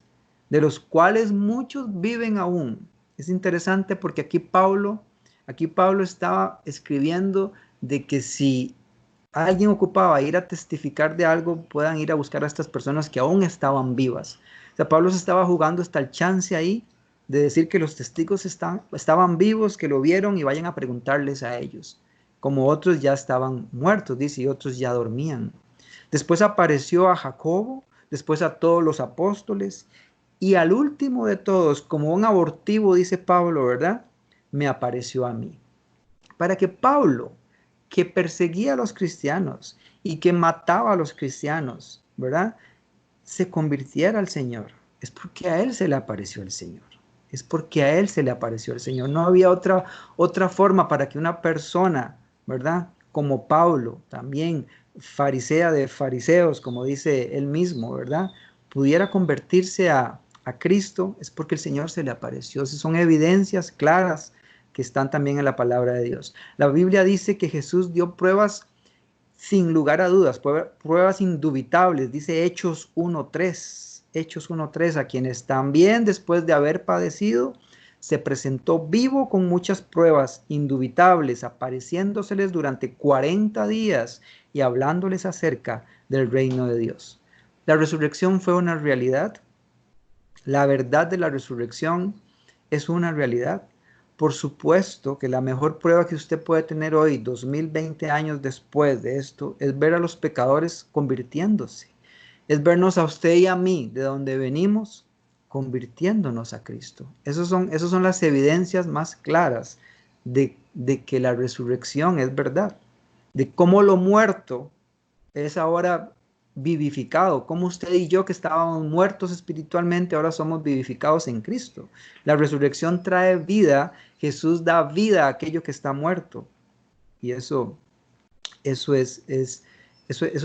de los cuales muchos viven aún. Es interesante porque aquí Pablo estaba escribiendo de que si alguien ocupaba ir a testificar de algo, puedan ir a buscar a estas personas que aún estaban vivas. O sea, Pablo se estaba jugando hasta el chance ahí de decir que los testigos estaban vivos, que lo vieron y vayan a preguntarles a ellos. Como otros ya estaban muertos, dice, y otros ya dormían. Después apareció a Jacobo, después a todos los apóstoles, y al último de todos, como un abortivo, dice Pablo, ¿verdad? Me apareció a mí. Para que Pablo, que perseguía a los cristianos y que mataba a los cristianos, ¿verdad?, se convirtiera al Señor. Es porque a él se le apareció el Señor. No había otra forma para que una persona, ¿verdad?, como Pablo, también farisea de fariseos, como dice él mismo, ¿verdad?, pudiera convertirse a Cristo, es porque el Señor se le apareció. Esas son evidencias claras que están también en la palabra de Dios. La Biblia dice que Jesús dio pruebas sin lugar a dudas, pruebas indubitables, dice Hechos 1:3, a quienes también después de haber padecido, se presentó vivo con muchas pruebas indubitables, apareciéndoseles durante 40 días y hablándoles acerca del reino de Dios. La resurrección fue una realidad. La verdad de la resurrección es una realidad. Por supuesto que la mejor prueba que usted puede tener hoy, 2020 años después de esto, es ver a los pecadores convirtiéndose. Es vernos a usted y a mí, de donde venimos, convirtiéndonos a Cristo. Esas son las evidencias más claras de que la resurrección es verdad. De cómo lo muerto es ahora vivificado, como usted y yo que estábamos muertos espiritualmente, ahora somos vivificados en Cristo. La resurrección trae vida, Jesús da vida a aquello que está muerto. Y eso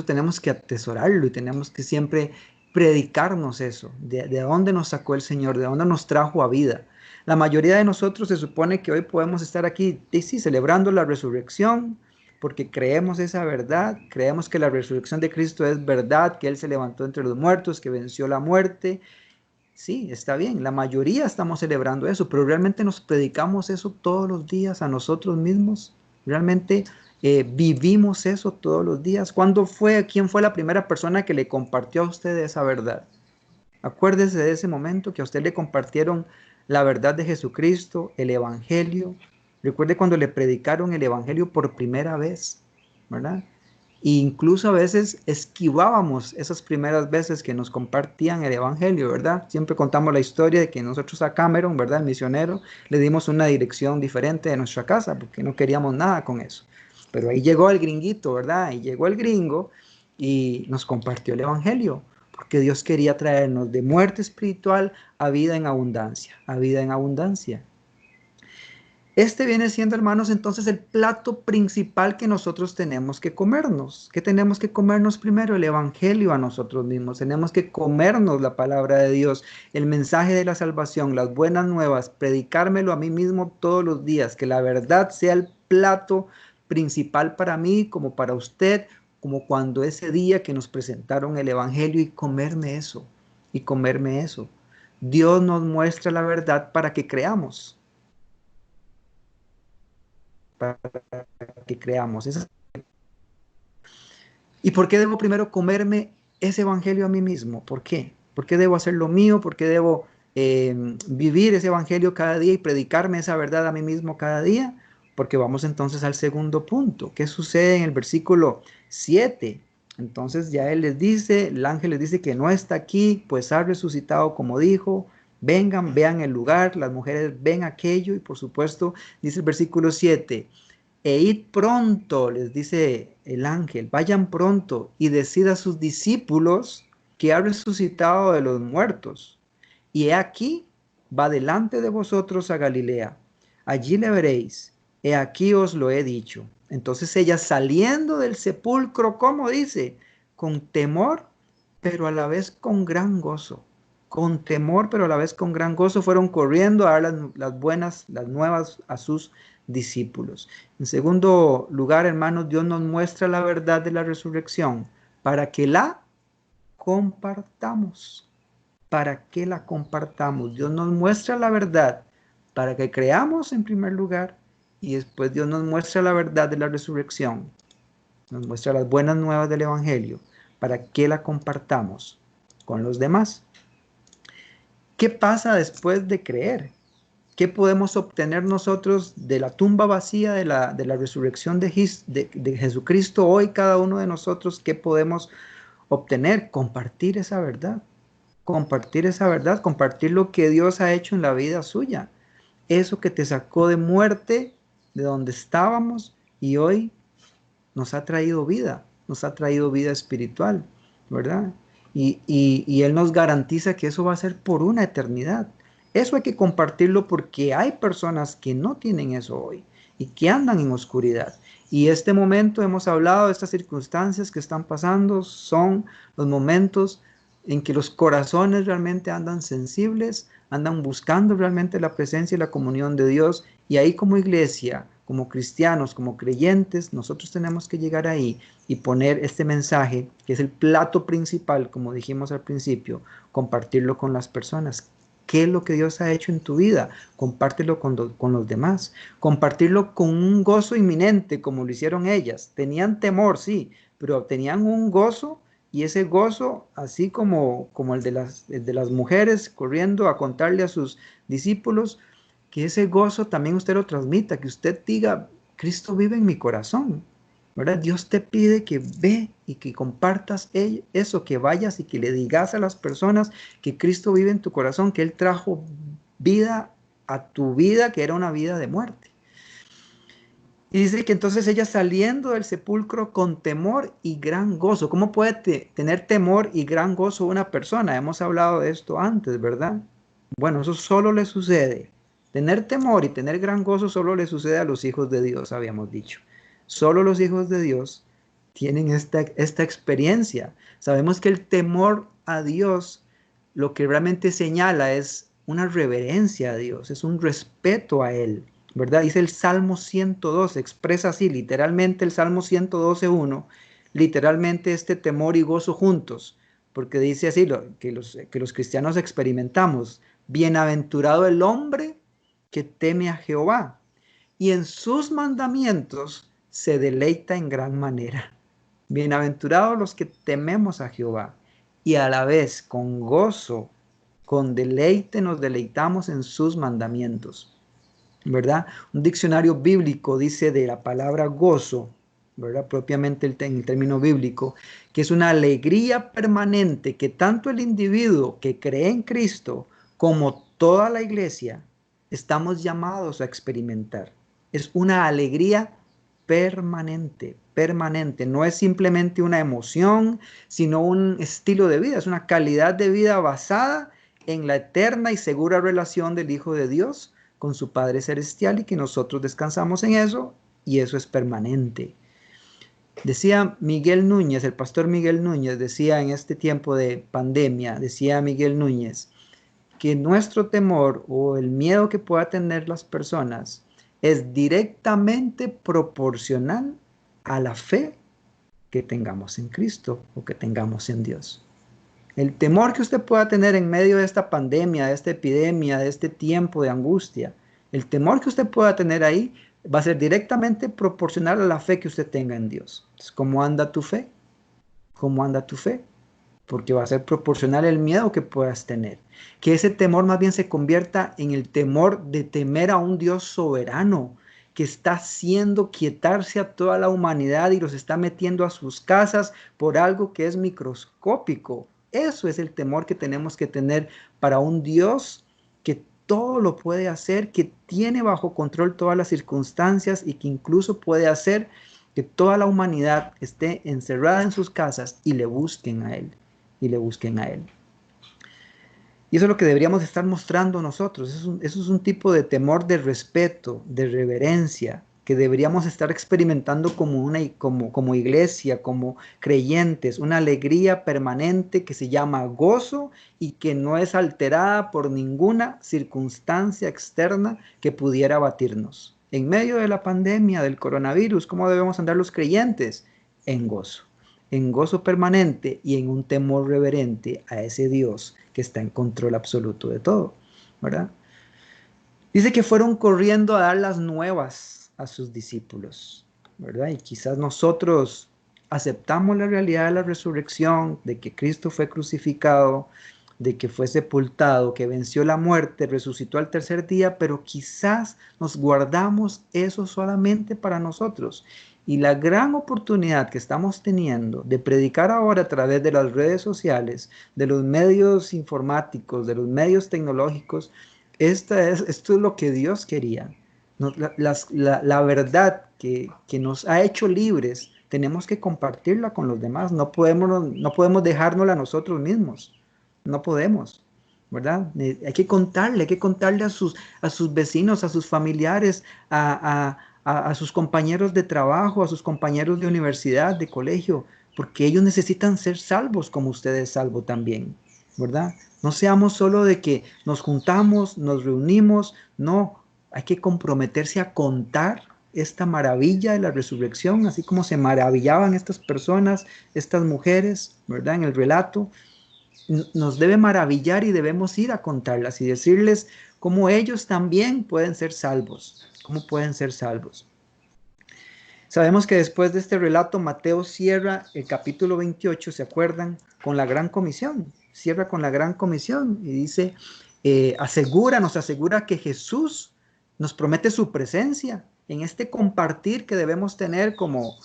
tenemos que atesorarlo y tenemos que siempre predicarnos eso, de dónde nos sacó el Señor, de dónde nos trajo a vida. La mayoría de nosotros se supone que hoy podemos estar aquí, sí, celebrando la resurrección, porque creemos esa verdad, creemos que la resurrección de Cristo es verdad, que Él se levantó entre los muertos, que venció la muerte. Sí, está bien, la mayoría estamos celebrando eso, pero realmente nos predicamos eso todos los días a nosotros mismos. Realmente vivimos eso todos los días. ¿Quién fue la primera persona que le compartió a usted esa verdad? Acuérdese de ese momento que a usted le compartieron la verdad de Jesucristo, el Evangelio. Recuerde cuando le predicaron el Evangelio por primera vez, ¿verdad? E incluso a veces esquivábamos esas primeras veces que nos compartían el Evangelio, ¿verdad? Siempre contamos la historia de que nosotros a Cameron, ¿verdad? El misionero, le dimos una dirección diferente de nuestra casa porque no queríamos nada con eso. Pero ahí llegó el gringuito, ¿verdad? Y llegó el gringo y nos compartió el Evangelio, porque Dios quería traernos de muerte espiritual a vida en abundancia, a vida en abundancia. Este viene siendo, hermanos, entonces el plato principal que nosotros tenemos que comernos. ¿Qué tenemos que comernos primero? El Evangelio a nosotros mismos. Tenemos que comernos la palabra de Dios, el mensaje de la salvación, las buenas nuevas, predicármelo a mí mismo todos los días, que la verdad sea el plato principal para mí como para usted, como cuando ese día que nos presentaron el Evangelio y comerme eso, y comerme eso. Dios nos muestra la verdad para que creamos. Para que creamos. ¿Y por qué debo primero comerme ese evangelio a mí mismo? ¿Por qué? ¿Por qué debo hacer lo mío? ¿Por qué debo vivir ese evangelio cada día y predicarme esa verdad a mí mismo cada día? Porque vamos entonces al segundo punto. ¿Qué sucede en el versículo 7? Entonces ya él les dice, el ángel les dice que no está aquí, pues ha resucitado como dijo. Vengan, vean el lugar, las mujeres ven aquello y por supuesto, dice el versículo 7, e id pronto, les dice el ángel, vayan pronto y decid a sus discípulos que ha resucitado de los muertos. Y he aquí, va delante de vosotros a Galilea, allí le veréis, he aquí os lo he dicho. Entonces ellas saliendo del sepulcro, ¿cómo dice? Con temor, pero a la vez con gran gozo. Con temor, pero a la vez con gran gozo, fueron corriendo a dar las nuevas a sus discípulos. En segundo lugar, hermanos, Dios nos muestra la verdad de la resurrección para que la compartamos. Para que la compartamos. Dios nos muestra la verdad para que creamos en primer lugar y después Dios nos muestra la verdad de la resurrección. Nos muestra las buenas nuevas del Evangelio para que la compartamos con los demás. ¿Qué pasa después de creer? ¿Qué podemos obtener nosotros de la tumba vacía de la resurrección de Jesucristo hoy? Cada uno de nosotros, ¿qué podemos obtener? Compartir esa verdad. Compartir esa verdad, compartir lo que Dios ha hecho en la vida suya. Eso que te sacó de muerte, de donde estábamos, y hoy nos ha traído vida espiritual, ¿verdad? Y Él nos garantiza que eso va a ser por una eternidad. Eso hay que compartirlo porque hay personas que no tienen eso hoy y que andan en oscuridad. Y este momento, hemos hablado de estas circunstancias que están pasando, son los momentos en que los corazones realmente andan sensibles, andan buscando realmente la presencia y la comunión de Dios. Y ahí como iglesia, como cristianos, como creyentes, nosotros tenemos que llegar ahí y poner este mensaje, que es el plato principal, como dijimos al principio, compartirlo con las personas. ¿Qué es lo que Dios ha hecho en tu vida? Compártelo con los demás. Compartirlo con un gozo inminente, como lo hicieron ellas. Tenían temor, sí, pero tenían un gozo, y ese gozo, así como el de las mujeres corriendo a contarle a sus discípulos, que ese gozo también usted lo transmita, que usted diga, Cristo vive en mi corazón, ¿verdad? Dios te pide que ve y que compartas eso, que vayas y que le digas a las personas que Cristo vive en tu corazón, que Él trajo vida a tu vida, que era una vida de muerte. Y dice que entonces ella saliendo del sepulcro con temor y gran gozo. ¿Cómo puede tener temor y gran gozo una persona? Hemos hablado de esto antes, ¿verdad? Bueno, eso solo le sucede. Tener temor y tener gran gozo solo le sucede a los hijos de Dios, habíamos dicho. Solo los hijos de Dios tienen esta experiencia. Sabemos que el temor a Dios lo que realmente señala es una reverencia a Dios, es un respeto a Él, ¿verdad? Dice el Salmo 112, expresa así literalmente el Salmo 112:1, literalmente este temor y gozo juntos, porque dice así que los cristianos experimentamos: bienaventurado el hombre que teme a Jehová y en sus mandamientos se deleita en gran manera. Bienaventurados los que tememos a Jehová y a la vez con gozo, con deleite nos deleitamos en sus mandamientos, ¿verdad? Un diccionario bíblico dice de la palabra gozo, ¿verdad? Propiamente en el término bíblico, que es una alegría permanente que tanto el individuo que cree en Cristo como toda la iglesia estamos llamados a experimentar. Es una alegría permanente, permanente. No es simplemente una emoción, sino un estilo de vida, es una calidad de vida basada en la eterna y segura relación del Hijo de Dios con su Padre Celestial, y que nosotros descansamos en eso, y eso es permanente. Decía Miguel Núñez, el pastor Miguel Núñez, decía en este tiempo de pandemia, decía Miguel Núñez, que nuestro temor o el miedo que pueda tener las personas es directamente proporcional a la fe que tengamos en Cristo o que tengamos en Dios. El temor que usted pueda tener en medio de esta pandemia, de esta epidemia, de este tiempo de angustia, el temor que usted pueda tener ahí va a ser directamente proporcional a la fe que usted tenga en Dios. Entonces, ¿cómo anda tu fe? ¿Cómo anda tu fe? Porque va a ser proporcional el miedo que puedas tener. Que ese temor más bien se convierta en el temor de temer a un Dios soberano que está haciendo quietarse a toda la humanidad y los está metiendo a sus casas por algo que es microscópico. Eso es el temor que tenemos que tener para un Dios que todo lo puede hacer, que tiene bajo control todas las circunstancias y que incluso puede hacer que toda la humanidad esté encerrada en sus casas y le busquen a Él. Y le busquen a Él. Y eso es lo que deberíamos estar mostrando nosotros. Eso es un tipo de temor, de respeto, de reverencia, que deberíamos estar experimentando como iglesia, como creyentes, una alegría permanente que se llama gozo y que no es alterada por ninguna circunstancia externa que pudiera abatirnos. En medio de la pandemia del coronavirus, ¿cómo debemos andar los creyentes? En gozo permanente y en un temor reverente a ese Dios que está en control absoluto de todo, ¿verdad? Dice que fueron corriendo a dar las nuevas a sus discípulos, ¿verdad? Y quizás nosotros aceptamos la realidad de la resurrección, de que Cristo fue crucificado, de que fue sepultado, que venció la muerte, resucitó al tercer día, pero quizás nos guardamos eso solamente para nosotros. Y la gran oportunidad que estamos teniendo de predicar ahora a través de las redes sociales, de los medios informáticos, de los medios tecnológicos, esto es lo que Dios quería. La verdad que nos ha hecho libres, tenemos que compartirla con los demás. No podemos dejárnosla a nosotros mismos. No podemos, ¿verdad? Hay que contarle a sus vecinos, a sus familiares, a sus compañeros de trabajo, a sus compañeros de universidad, de colegio, porque ellos necesitan ser salvos como usted es salvo también, ¿verdad? No seamos solo de que nos juntamos, nos reunimos, no, hay que comprometerse a contar esta maravilla de la resurrección, así como se maravillaban estas personas, estas mujeres, ¿verdad? En el relato, nos debe maravillar y debemos ir a contarlas y decirles cómo ellos también pueden ser salvos, cómo pueden ser salvos. Sabemos que después de este relato, Mateo cierra el capítulo 28, ¿se acuerdan? Con la gran comisión, cierra con la gran comisión y dice, nos asegura que Jesús nos promete su presencia en este compartir que debemos tener como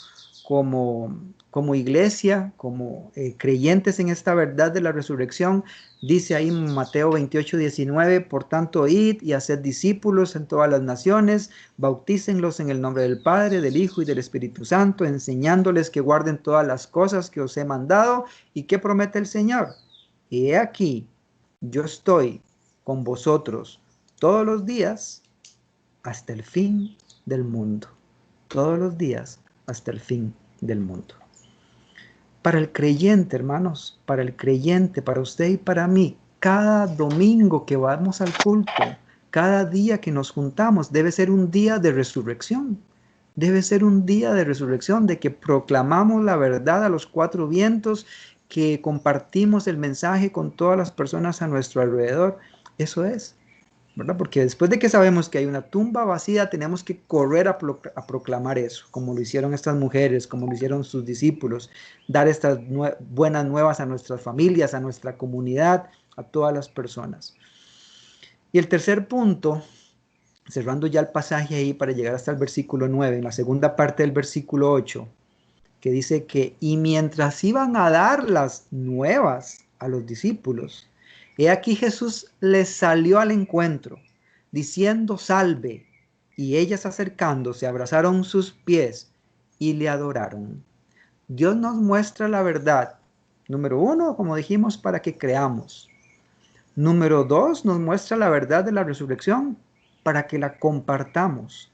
como iglesia, como creyentes en esta verdad de la resurrección. Dice ahí en Mateo 28:19, por tanto, id y haced discípulos en todas las naciones, bautícenlos en el nombre del Padre, del Hijo y del Espíritu Santo, enseñándoles que guarden todas las cosas que os he mandado. ¿Y qué promete el Señor? Y he aquí, yo estoy con vosotros todos los días hasta el fin del mundo. Todos los días hasta el fin del mundo. Para el creyente, hermanos, para el creyente, para usted y para mí, cada domingo que vamos al culto, cada día que nos juntamos, debe ser un día de resurrección. Debe ser un día de resurrección, de que proclamamos la verdad a los cuatro vientos, que compartimos el mensaje con todas las personas a nuestro alrededor. Eso es, ¿verdad? Porque después de que sabemos que hay una tumba vacía, tenemos que correr a proclamar eso, como lo hicieron estas mujeres, como lo hicieron sus discípulos, dar estas buenas nuevas a nuestras familias, a nuestra comunidad, a todas las personas. Y el tercer punto, cerrando ya el pasaje ahí para llegar hasta el versículo 9, en la segunda parte del versículo 8, que dice que, y mientras iban a dar las nuevas a los discípulos, he aquí Jesús les salió al encuentro, diciendo salve, y ellas acercándose abrazaron sus pies y le adoraron. Dios nos muestra la verdad. Número 1, como dijimos, para que creamos. Número 2, nos muestra la verdad de la resurrección para que la compartamos.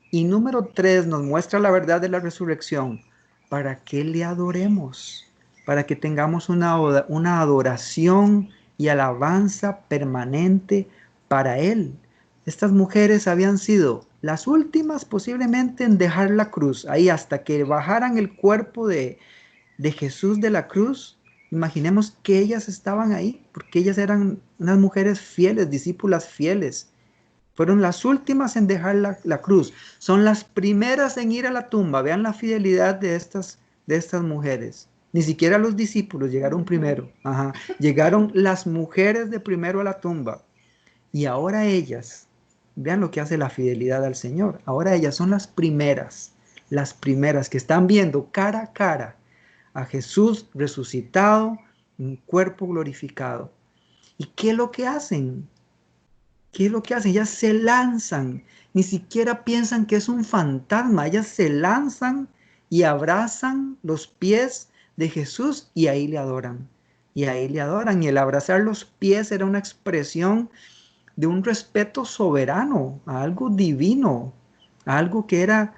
Y número 3, nos muestra la verdad de la resurrección para que le adoremos, para que tengamos una adoración y alabanza permanente para Él. Estas mujeres habían sido las últimas posiblemente en dejar la cruz, ahí hasta que bajaran el cuerpo de Jesús de la cruz. Imaginemos que ellas estaban ahí, porque ellas eran unas mujeres fieles, discípulas fieles. Fueron las últimas en dejar la cruz. Son las primeras en ir a la tumba. Vean la fidelidad de estas mujeres. Ni siquiera los discípulos llegaron primero. Llegaron las mujeres de primero a la tumba. Y ahora ellas, vean lo que hace la fidelidad al Señor. Ahora ellas son las primeras que están viendo cara a cara a Jesús resucitado, un cuerpo glorificado. ¿Y qué es lo que hacen? ¿Qué es lo que hacen? Ellas se lanzan, ni siquiera piensan que es un fantasma. Ellas se lanzan y abrazan los pies de Jesús y ahí le adoran. Y ahí le adoran. Y el abrazar los pies era una expresión de un respeto soberano a algo divino, a algo que era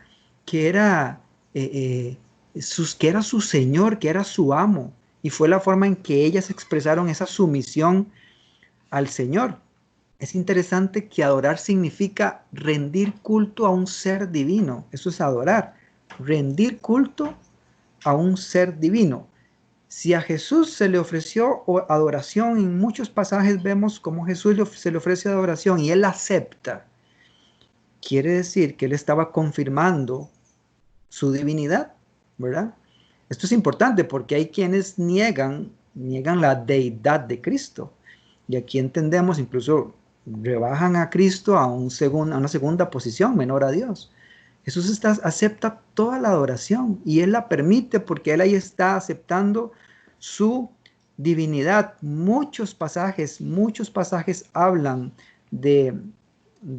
su Señor, que era su amo. Y fue la forma en que ellas expresaron esa sumisión al Señor. Es interesante que adorar significa rendir culto a un ser divino. Eso es adorar, rendir culto a un ser divino. Si a Jesús se le ofreció adoración, en muchos pasajes vemos cómo Jesús se le ofrece adoración y Él acepta. Quiere decir que Él estaba confirmando su divinidad, ¿verdad? Esto es importante porque hay quienes niegan la deidad de Cristo. Y aquí entendemos, incluso rebajan a Cristo a una segunda posición, menor a Dios. Jesús acepta toda la adoración y Él la permite porque Él ahí está aceptando su divinidad. Muchos pasajes hablan de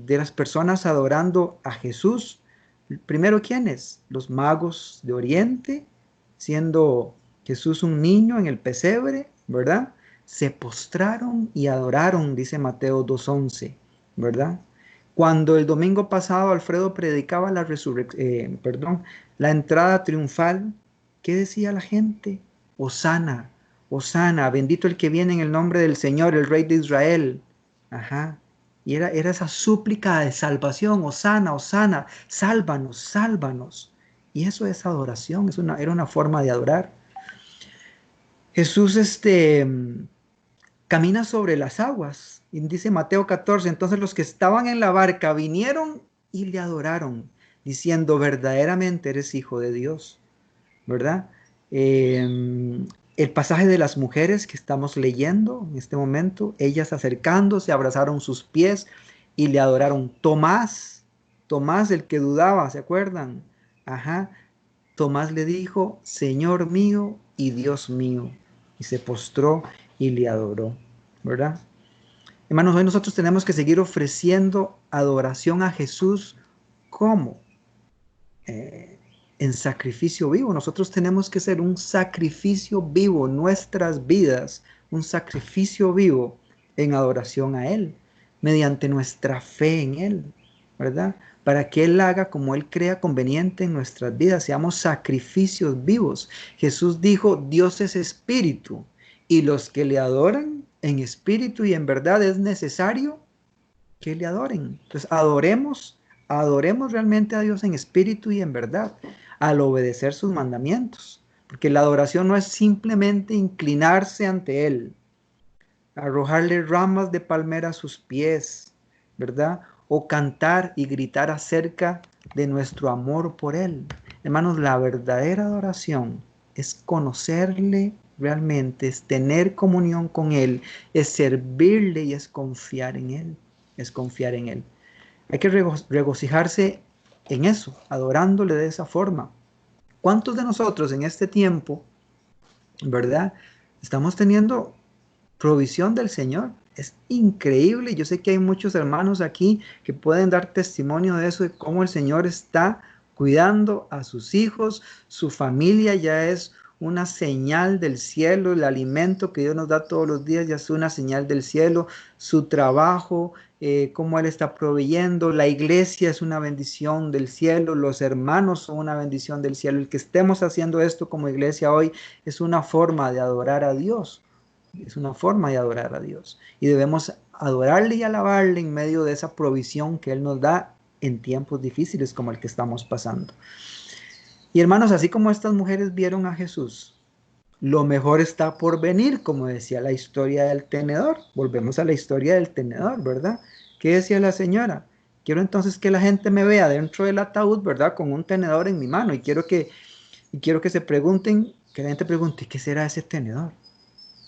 las personas adorando a Jesús. Primero, ¿quiénes? Los magos de Oriente, siendo Jesús un niño en el pesebre, ¿verdad? Se postraron y adoraron, dice Mateo 2:11, ¿verdad? Cuando el domingo pasado Alfredo predicaba la entrada triunfal, ¿qué decía la gente? Hosana, Hosana, bendito el que viene en el nombre del Señor, el Rey de Israel. Y era esa súplica de salvación, Hosana, Hosana, sálvanos, sálvanos. Y eso es adoración, era una forma de adorar. Jesús camina sobre las aguas. Y dice Mateo 14, entonces los que estaban en la barca vinieron y le adoraron, diciendo, verdaderamente eres hijo de Dios, ¿verdad? El pasaje de las mujeres que estamos leyendo en este momento, ellas acercándose, abrazaron sus pies y le adoraron. Tomás, el que dudaba, ¿se acuerdan? Tomás le dijo, Señor mío y Dios mío, y se postró y le adoró, ¿verdad? Hermanos, hoy nosotros tenemos que seguir ofreciendo adoración a Jesús. ¿Cómo? En sacrificio vivo. Nosotros tenemos que ser un sacrificio vivo, nuestras vidas, un sacrificio vivo en adoración a Él, mediante nuestra fe en Él, ¿verdad? Para que Él haga como Él crea conveniente en nuestras vidas, seamos sacrificios vivos. Jesús dijo, Dios es espíritu, y los que le adoran en espíritu y en verdad es necesario que le adoren. Entonces, adoremos realmente a Dios en espíritu y en verdad, al obedecer sus mandamientos. Porque la adoración no es simplemente inclinarse ante Él, arrojarle ramas de palmera a sus pies, ¿verdad? O cantar y gritar acerca de nuestro amor por Él. Hermanos, la verdadera adoración es conocerle realmente, es tener comunión con Él, es servirle y es confiar en Él. Es confiar en Él. Hay que regocijarse en eso, adorándole de esa forma. ¿Cuántos de nosotros en este tiempo, verdad, estamos teniendo provisión del Señor? Es increíble. Yo sé que hay muchos hermanos aquí que pueden dar testimonio de eso, de cómo el Señor está cuidando a sus hijos, su familia ya es una señal del cielo, el alimento que Dios nos da todos los días ya es una señal del cielo, su trabajo, cómo Él está proveyendo, la iglesia es una bendición del cielo, los hermanos son una bendición del cielo, el que estemos haciendo esto como iglesia hoy es una forma de adorar a Dios. Es una forma de adorar a Dios. Y debemos adorarle y alabarle en medio de esa provisión que Él nos da en tiempos difíciles como el que estamos pasando. Y hermanos, así como estas mujeres vieron a Jesús, lo mejor está por venir, como decía la historia del tenedor. Volvemos a la historia del tenedor, ¿verdad? ¿Qué decía la señora? Quiero entonces que la gente me vea dentro del ataúd, ¿verdad? Con un tenedor en mi mano. Y quiero que se pregunten, que la gente pregunte, ¿qué será ese tenedor?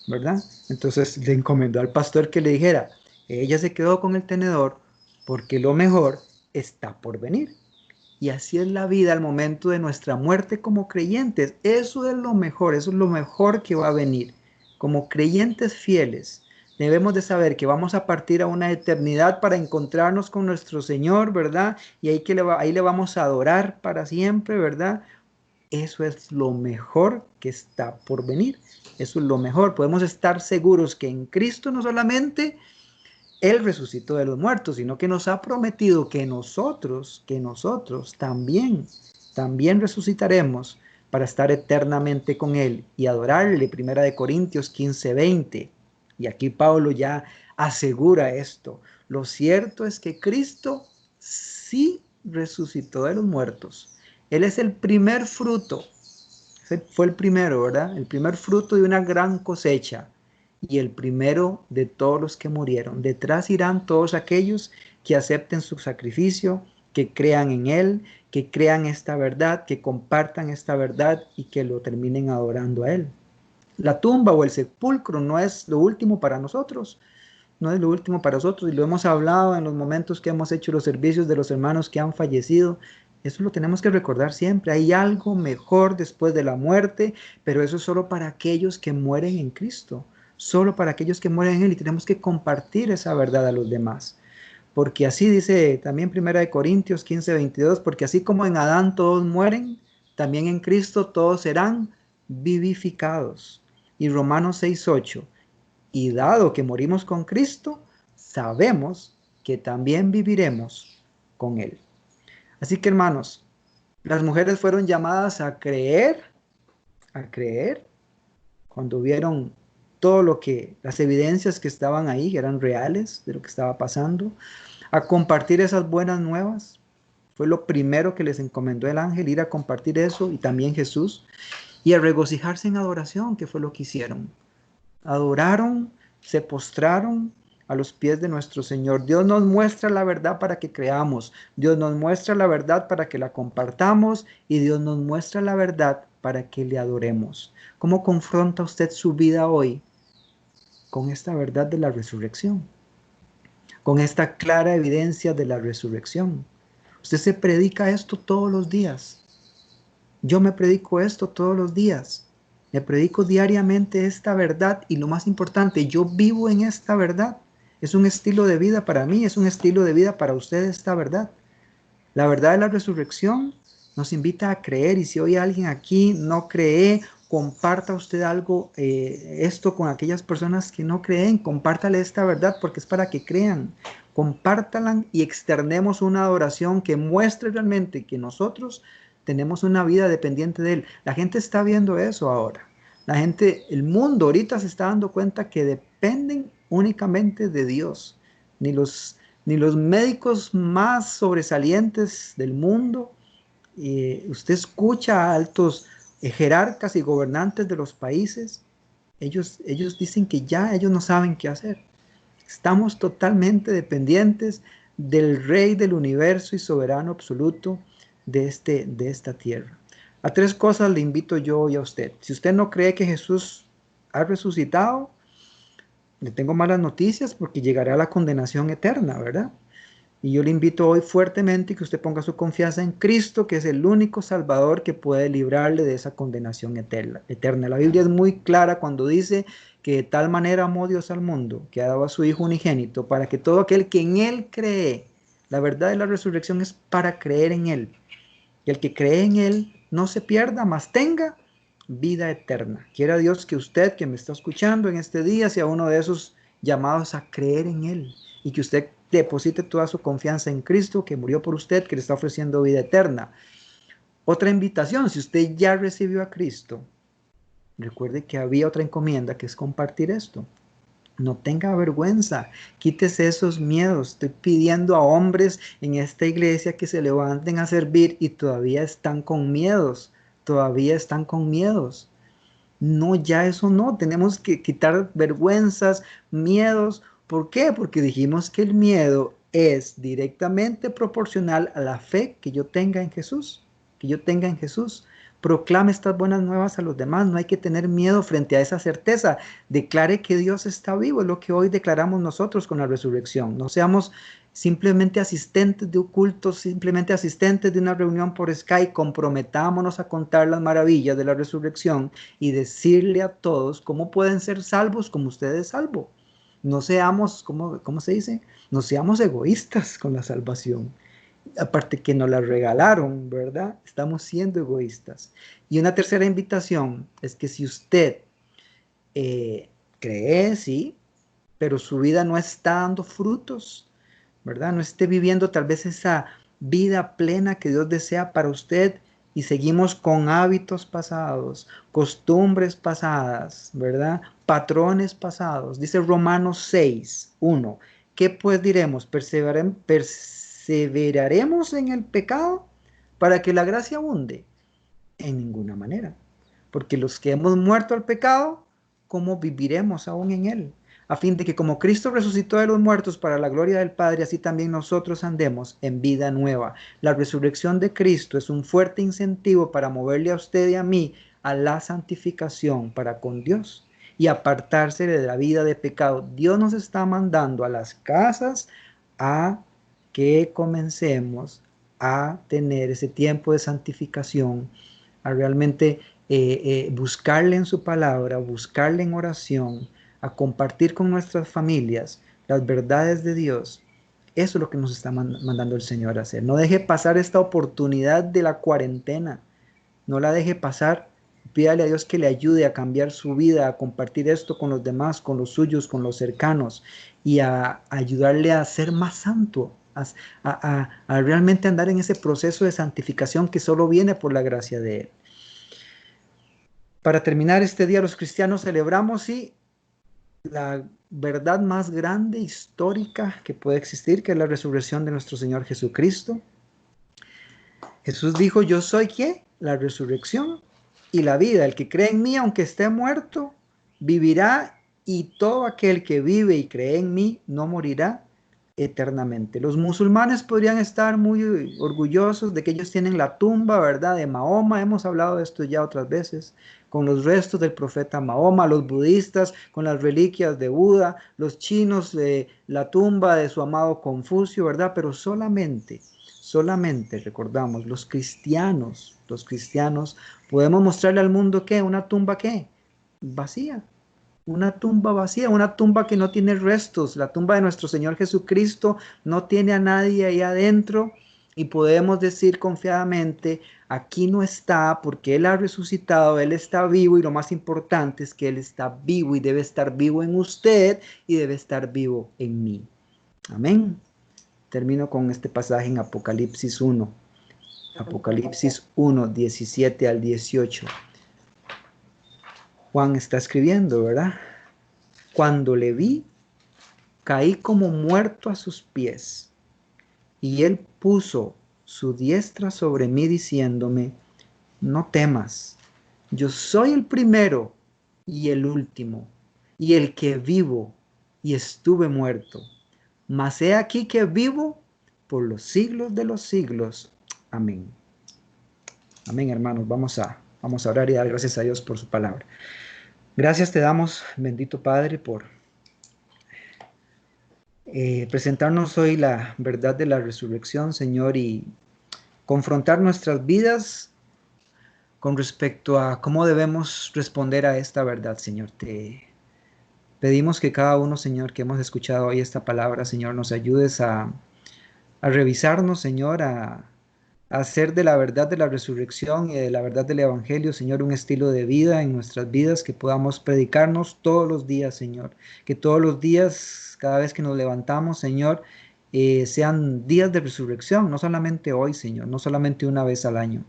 ¿Verdad? Entonces le encomendó al pastor que le dijera, ella se quedó con el tenedor porque lo mejor está por venir. Y así es la vida al momento de nuestra muerte como creyentes. Eso es lo mejor que va a venir. Como creyentes fieles, debemos de saber que vamos a partir a una eternidad para encontrarnos con nuestro Señor, ¿verdad? Y ahí le vamos a adorar para siempre, ¿verdad? Eso es lo mejor que está por venir. Eso es lo mejor. Podemos estar seguros que en Cristo no solamente Él resucitó de los muertos, sino que nos ha prometido que nosotros también resucitaremos para estar eternamente con Él y adorarle. 1 Corintios 15:20. Y aquí Pablo ya asegura esto. Lo cierto es que Cristo sí resucitó de los muertos. Él es el primer fruto. Fue el primero, ¿verdad? El primer fruto de una gran cosecha y el primero de todos los que murieron. Detrás irán todos aquellos que acepten su sacrificio, que crean en Él, que crean esta verdad, que compartan esta verdad y que lo terminen adorando a Él. La tumba o el sepulcro no es lo último para nosotros. No es lo último para nosotros y lo hemos hablado en los momentos que hemos hecho los servicios de los hermanos que han fallecido. Eso lo tenemos que recordar siempre. Hay algo mejor después de la muerte, pero eso es solo para aquellos que mueren en Cristo. Solo para aquellos que mueren en Él y tenemos que compartir esa verdad a los demás. Porque así dice también 1 Corintios 15:22, porque así como en Adán todos mueren, también en Cristo todos serán vivificados. Y Romanos 6:8, y dado que morimos con Cristo, sabemos que también viviremos con Él. Así que hermanos, las mujeres fueron llamadas a creer cuando vieron todo las evidencias que estaban ahí, que eran reales de lo que estaba pasando, a compartir esas buenas nuevas. Fue lo primero que les encomendó el ángel, ir a compartir eso, y también Jesús, y a regocijarse en adoración, que fue lo que hicieron. Adoraron, se postraron a los pies de nuestro Señor. Dios nos muestra la verdad para que creamos. Dios nos muestra la verdad para que la compartamos y Dios nos muestra la verdad para que le adoremos. ¿Cómo confronta usted su vida hoy con esta verdad de la resurrección? Con esta clara evidencia de la resurrección. Usted se predica esto todos los días. Yo me predico esto todos los días. Me predico diariamente esta verdad y lo más importante, yo vivo en esta verdad. Es un estilo de vida para mí, es un estilo de vida para ustedes esta verdad. La verdad de la resurrección nos invita a creer, y si hoy alguien aquí no cree, comparta usted algo, esto con aquellas personas que no creen, compártale esta verdad porque es para que crean. Compártala y externemos una adoración que muestre realmente que nosotros tenemos una vida dependiente de Él. La gente está viendo eso ahora. La gente, el mundo ahorita se está dando cuenta que dependen únicamente de Dios. Ni los médicos más sobresalientes del mundo. Usted escucha a altos jerarcas y gobernantes de los países. Ellos dicen que ya ellos no saben qué hacer. Estamos totalmente dependientes del Rey del universo y soberano absoluto de esta tierra. A 3 cosas le invito yo hoy a usted. Si usted no cree que Jesús ha resucitado, le tengo malas noticias porque llegará la condenación eterna, ¿verdad? Y yo le invito hoy fuertemente que usted ponga su confianza en Cristo, que es el único Salvador que puede librarle de esa condenación eterna. La Biblia es muy clara cuando dice que de tal manera amó Dios al mundo, que ha dado a su Hijo unigénito, para que todo aquel que en Él cree, la verdad de la resurrección es para creer en Él. Y el que cree en Él no se pierda, mas tenga vida eterna. Quiera Dios que usted que me está escuchando en este día sea uno de esos llamados a creer en Él y que usted deposite toda su confianza en Cristo que murió por usted, que le está ofreciendo vida eterna. Otra invitación, si usted ya recibió a Cristo, recuerde que había otra encomienda que es compartir esto. No tenga vergüenza, quítese esos miedos. Estoy pidiendo a hombres en esta iglesia que se levanten a servir y todavía están con miedos, No, ya eso no, tenemos que quitar vergüenzas, miedos. ¿Por qué? Porque dijimos que el miedo es directamente proporcional a la fe que yo tenga en Jesús, Proclame estas buenas nuevas a los demás. No hay que tener miedo frente a esa certeza. Declare que Dios está vivo. Es lo que hoy declaramos nosotros con la resurrección. No seamos simplemente asistentes de un culto, simplemente asistentes de una reunión por Skype. Comprometámonos a contar las maravillas de la resurrección y decirle a todos cómo pueden ser salvos como usted es salvo. No seamos, ¿cómo se dice? No seamos egoístas con la salvación. Aparte que nos la regalaron, ¿verdad? Estamos siendo egoístas. Y una tercera invitación es que si usted cree, sí, pero su vida no está dando frutos, ¿verdad? No esté viviendo tal vez esa vida plena que Dios desea para usted y seguimos con hábitos pasados, costumbres pasadas, ¿verdad? Patrones pasados. Dice Romanos 6:1. ¿Qué pues diremos? ¿Perseveraremos en el pecado para que la gracia abunde? En ninguna manera. Porque los que hemos muerto al pecado, ¿cómo viviremos aún en él? A fin de que como Cristo resucitó de los muertos para la gloria del Padre, así también nosotros andemos en vida nueva. La resurrección de Cristo es un fuerte incentivo para moverle a usted y a mí a la santificación para con Dios y apartarse de la vida de pecado. Dios nos está mandando a las casas a que comencemos a tener ese tiempo de santificación, a realmente buscarle en su palabra, buscarle en oración, a compartir con nuestras familias las verdades de Dios. Eso es lo que nos está mandando el Señor a hacer. No deje pasar esta oportunidad de la cuarentena. No la deje pasar. Pídale a Dios que le ayude a cambiar su vida, a compartir esto con los demás, con los suyos, con los cercanos y a ayudarle a ser más santo, a realmente andar en ese proceso de santificación que solo viene por la gracia de Él. Para terminar este día, los cristianos celebramos la verdad más grande, histórica que puede existir, que es la resurrección de nuestro Señor Jesucristo. Jesús dijo, yo soy ¿qué? La resurrección y la vida. El que cree en mí, aunque esté muerto, vivirá, y todo aquel que vive y cree en mí no morirá eternamente. Los musulmanes podrían estar muy orgullosos de que ellos tienen la tumba, ¿verdad?, de Mahoma. Hemos hablado de esto ya otras veces, con los restos del profeta Mahoma. Los budistas con las reliquias de Buda, los chinos de la tumba de su amado Confucio, ¿verdad? Pero solamente solamente, recordamos, los cristianos podemos mostrarle al mundo ¿qué? Una tumba ¿qué? Vacía. Una tumba vacía, una tumba que no tiene restos. La tumba de nuestro Señor Jesucristo no tiene a nadie ahí adentro y podemos decir confiadamente, aquí no está porque Él ha resucitado, Él está vivo y lo más importante es que Él está vivo y debe estar vivo en usted y debe estar vivo en mí. Amén. Termino con este pasaje en Apocalipsis 1. Apocalipsis 1, 17 al 18. Juan está escribiendo, ¿verdad? Cuando le vi, caí como muerto a sus pies, y él puso su diestra sobre mí diciéndome, no temas, yo soy el primero y el último, y el que vivo y estuve muerto, mas he aquí que vivo por los siglos de los siglos. Amén. Amén, hermanos. Vamos a orar y dar gracias a Dios por su palabra. Gracias te damos, bendito Padre, por presentarnos hoy la verdad de la resurrección, Señor, y confrontar nuestras vidas con respecto a cómo debemos responder a esta verdad, Señor. Te pedimos que cada uno, Señor, que hemos escuchado hoy esta palabra, Señor, nos ayudes a revisarnos, Señor, a hacer de la verdad de la resurrección y de la verdad del Evangelio, Señor, un estilo de vida en nuestras vidas, que podamos predicarnos todos los días, Señor, que todos los días, cada vez que nos levantamos, Señor, sean días de resurrección, no solamente hoy, Señor, no solamente una vez al año,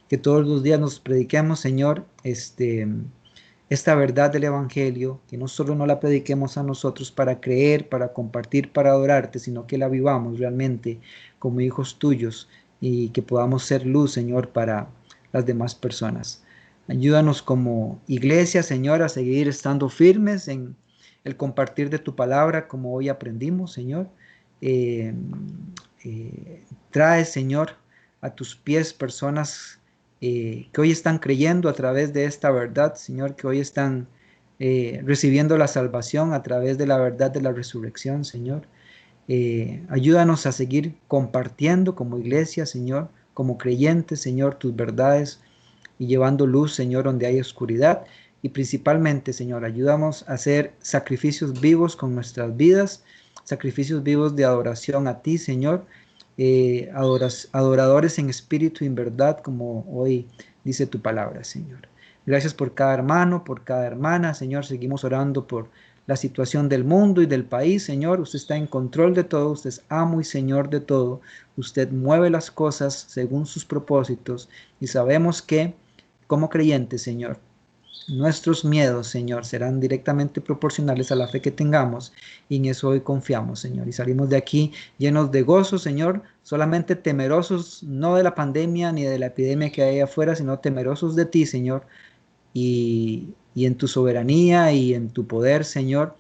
que todos los días nos prediquemos, Señor, esta verdad del Evangelio, que no solo no la prediquemos a nosotros para creer, para compartir, para adorarte, sino que la vivamos realmente como hijos tuyos, y que podamos ser luz, Señor, para las demás personas. Ayúdanos como iglesia, Señor, a seguir estando firmes en el compartir de tu palabra, como hoy aprendimos, Señor. Trae, Señor, a tus pies personas que hoy están creyendo a través de esta verdad, Señor, que hoy están recibiendo la salvación a través de la verdad de la resurrección, Señor. Ayúdanos a seguir compartiendo como iglesia, Señor, como creyentes, Señor, tus verdades y llevando luz, Señor, donde hay oscuridad. Y principalmente, Señor, ayúdanos a hacer sacrificios vivos con nuestras vidas, sacrificios vivos de adoración a ti, Señor, adoradores en espíritu y en verdad, como hoy dice tu palabra, Señor. Gracias por cada hermano, por cada hermana, Señor. Seguimos orando por la situación del mundo y del país, Señor. Usted está en control de todo, usted es amo y Señor de todo. Usted mueve las cosas según sus propósitos y sabemos que, como creyentes, Señor, nuestros miedos, Señor, serán directamente proporcionales a la fe que tengamos, y en eso hoy confiamos, Señor, y salimos de aquí llenos de gozo, Señor, solamente temerosos, no de la pandemia ni de la epidemia que hay afuera, sino temerosos de ti, Señor, y en tu soberanía y en tu poder, Señor,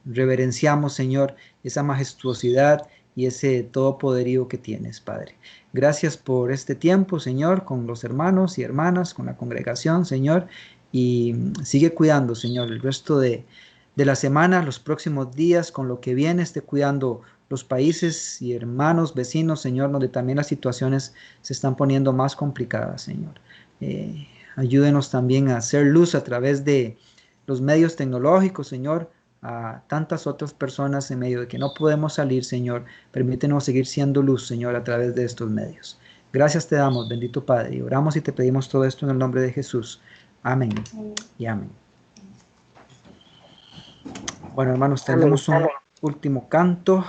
reverenciamos, Señor, esa majestuosidad y ese todopoderío que tienes, Padre. Gracias por este tiempo, Señor, con los hermanos y hermanas, con la congregación, Señor, y sigue cuidando, Señor, el resto de la semana, los próximos días, con lo que viene, esté cuidando los países y hermanos, vecinos, Señor, donde también las situaciones se están poniendo más complicadas, Señor. Ayúdenos también a hacer luz a través de los medios tecnológicos, Señor, a tantas otras personas en medio de que no podemos salir, Señor. Permítenos seguir siendo luz, Señor, a través de estos medios. Gracias te damos, bendito Padre, y oramos y te pedimos todo esto en el nombre de Jesús. Amén y amén. Bueno, hermanos, tenemos un último canto.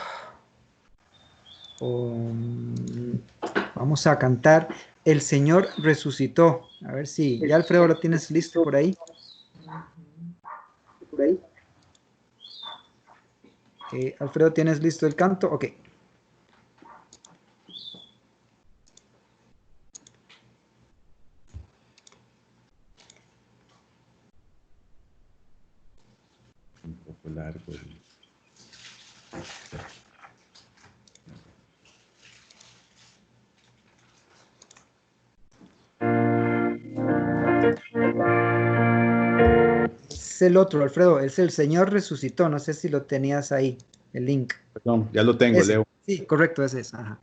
Vamos a cantar El Señor resucitó. A ver si ya, Alfredo, lo tienes listo por ahí. Alfredo, ¿tienes listo el canto? Ok. Un poco largo. Es el otro, Alfredo, es El Señor resucitó. No sé si lo tenías ahí, el link. Perdón, ya lo tengo, Ese. Leo. Sí, correcto, ese es. Ajá.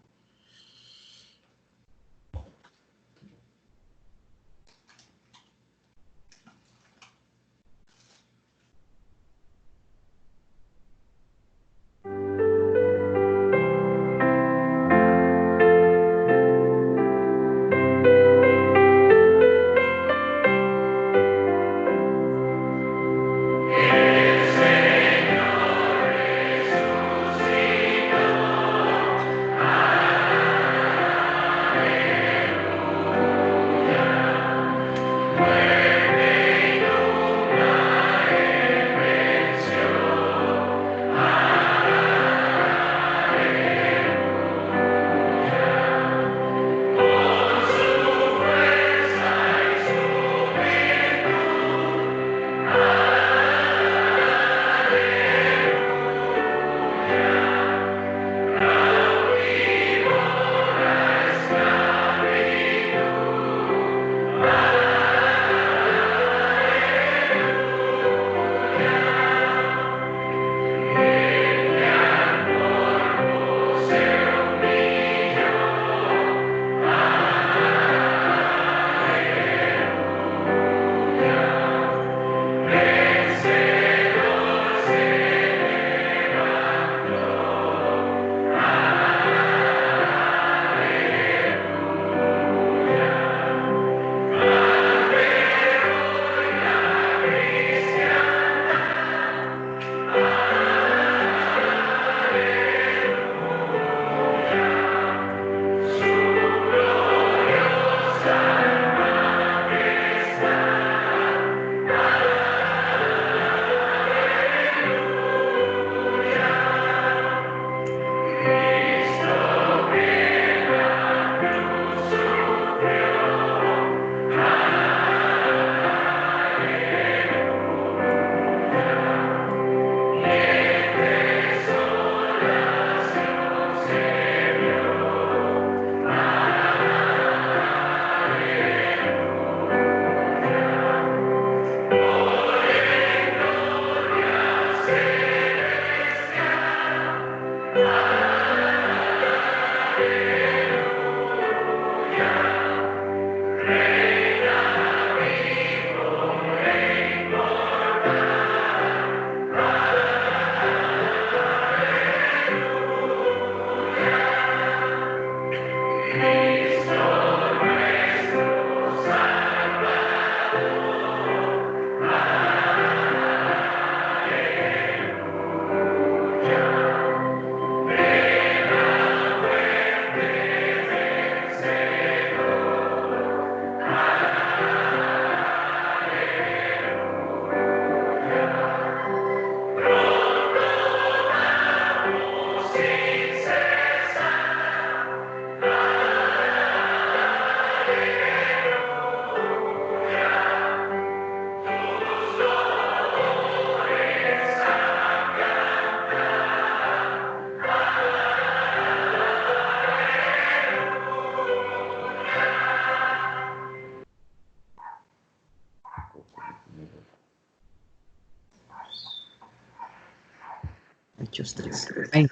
Hechos 3. Amén.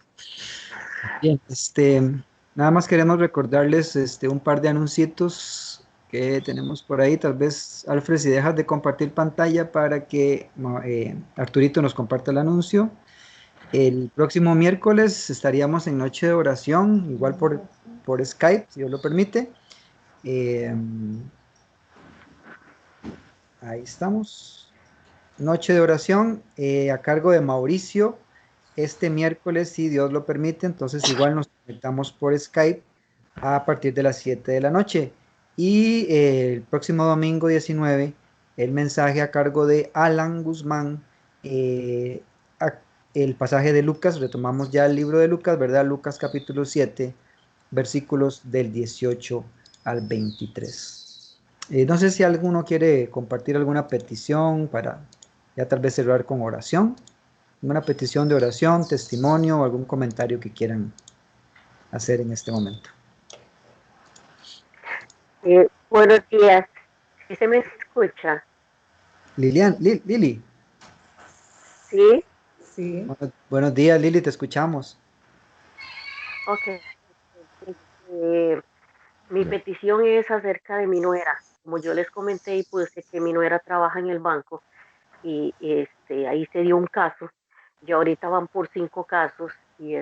Bien, nada más queremos recordarles un par de anuncios que tenemos por ahí. Tal vez, Alfred, si dejas de compartir pantalla para que Arturito nos comparta el anuncio. El próximo miércoles estaríamos en Noche de Oración, igual por Skype, si Dios lo permite. Ahí estamos. Noche de Oración a cargo de Mauricio. Este miércoles, si Dios lo permite, entonces igual nos conectamos por Skype a partir de las 7 de la noche. Y el próximo domingo 19, el mensaje a cargo de Alan Guzmán, el pasaje de Lucas, retomamos ya el libro de Lucas, ¿verdad? Lucas capítulo 7, versículos del 18 al 23. No sé si alguno quiere compartir alguna petición para ya tal vez cerrar con oración. Una petición de oración, testimonio o algún comentario que quieran hacer en este momento. Buenos días. ¿Sí se me escucha? Lili. ¿Sí? Sí. Buenos días, Lili, te escuchamos. Ok. Mi petición es acerca de mi nuera. Como yo les comenté, y pues que mi nuera trabaja en el banco y ahí se dio un caso. Ya ahorita van por 5 casos y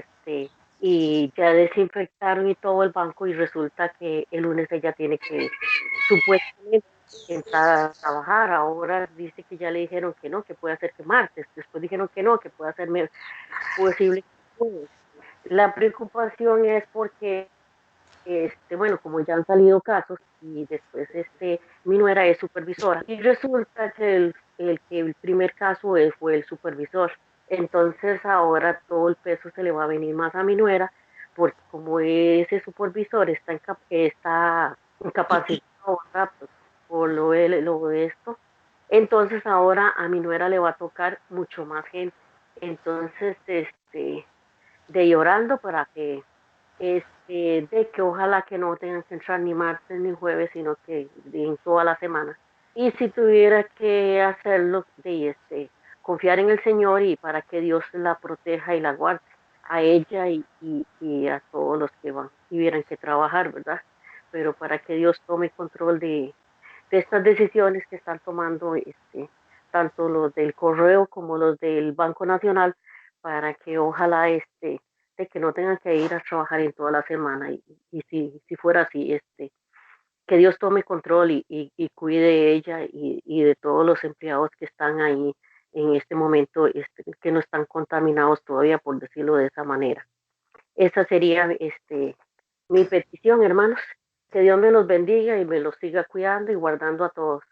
ya desinfectaron y todo el banco y resulta que el lunes ella tiene que supuestamente entrar a trabajar. Ahora dice que ya le dijeron que no, que puede hacer que martes. Después dijeron que no, que puede hacerme posible que jueves. La preocupación es porque bueno, como ya han salido casos y después mi nuera es supervisora y resulta que el primer caso fue el supervisor. Entonces ahora todo el peso se le va a venir más a mi nuera porque como ese supervisor está incapacitado, ¿verdad? Pues, por lo de esto, entonces ahora a mi nuera le va a tocar mucho más gente. Entonces, de llorando para que de que ojalá que no tengan que entrar ni martes ni jueves, sino que en toda la semana. Y si tuviera que hacerlo, confiar en el Señor y para que Dios la proteja y la guarde a ella y a todos los que van y tuvieran que trabajar, ¿verdad? Pero para que Dios tome control de estas decisiones que están tomando tanto los del correo como los del Banco Nacional, para que ojalá de que no tengan que ir a trabajar en toda la semana y si fuera así, que Dios tome control y cuide de ella y de todos los empleados que están ahí en este momento, que no están contaminados todavía, por decirlo de esa manera. Esa sería mi petición, hermanos. Que Dios me los bendiga y me los siga cuidando y guardando a todos.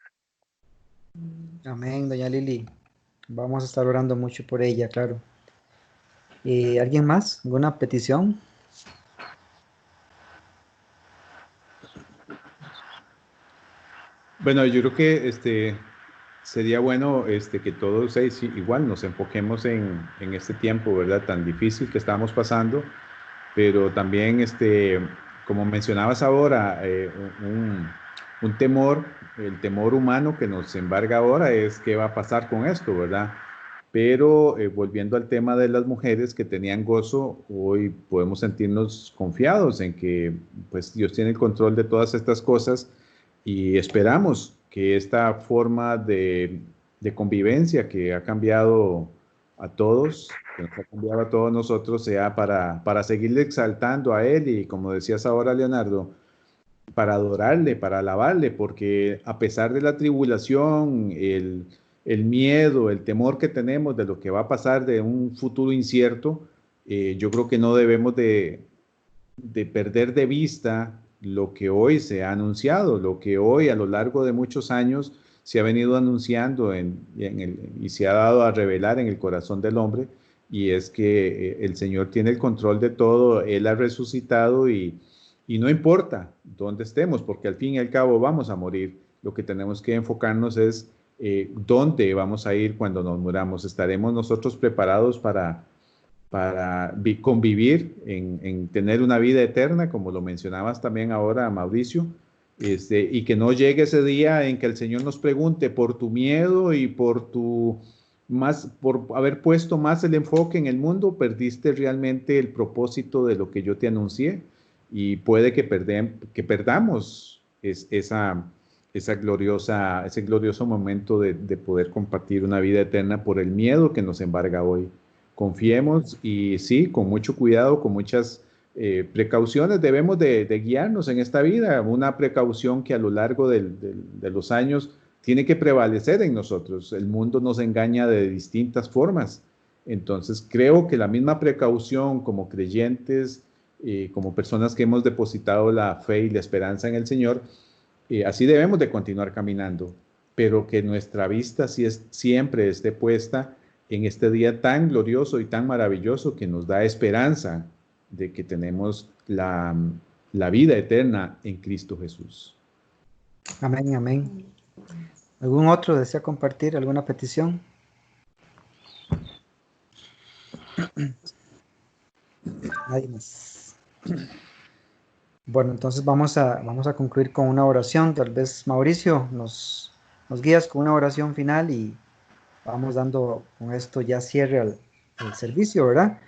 Amén, doña Lili. Vamos a estar orando mucho por ella, claro. ¿Alguien más? ¿Alguna petición? Bueno, yo creo que sería bueno que todos igual nos enfoquemos en este tiempo, ¿verdad? Tan difícil que estamos pasando, pero también, como mencionabas ahora, un temor, el temor humano que nos embarga ahora es qué va a pasar con esto, ¿verdad? Pero volviendo al tema de las mujeres que tenían gozo, hoy podemos sentirnos confiados en que pues Dios tiene el control de todas estas cosas y esperamos que esta forma de convivencia que ha cambiado a todos, que nos ha cambiado a todos nosotros, sea para seguirle exaltando a Él y como decías ahora, Leonardo, para adorarle, para alabarle, porque a pesar de la tribulación, el miedo, el temor que tenemos de lo que va a pasar de un futuro incierto, yo creo que no debemos de perder de vista lo que hoy se ha anunciado, lo que hoy a lo largo de muchos años se ha venido anunciando y se ha dado a revelar en el corazón del hombre, y es que el Señor tiene el control de todo, Él ha resucitado y no importa dónde estemos, porque al fin y al cabo vamos a morir. Lo que tenemos que enfocarnos es dónde vamos a ir cuando nos muramos. ¿Estaremos nosotros preparados para convivir en tener una vida eterna, como lo mencionabas también ahora, Mauricio? Y que no llegue ese día en que el Señor nos pregunte por tu miedo y por tu por haber puesto más el enfoque en el mundo, perdiste realmente el propósito de lo que yo te anuncié, y puede que perdamos ese glorioso momento de poder compartir una vida eterna por el miedo que nos embarga hoy. Confiemos y sí, con mucho cuidado, con muchas precauciones debemos de guiarnos en esta vida, una precaución que a lo largo de los años tiene que prevalecer en nosotros. El mundo nos engaña de distintas formas. Entonces creo que la misma precaución como creyentes, como personas que hemos depositado la fe y la esperanza en el Señor, así debemos de continuar caminando, pero que nuestra vista siempre esté puesta en este día tan glorioso y tan maravilloso que nos da esperanza de que tenemos la vida eterna en Cristo Jesús. Amén, amén. ¿Algún otro desea compartir alguna petición? Nadie más. Bueno, entonces vamos a concluir con una oración. Tal vez Mauricio nos guías con una oración final y vamos dando con esto ya cierre al servicio, ¿verdad?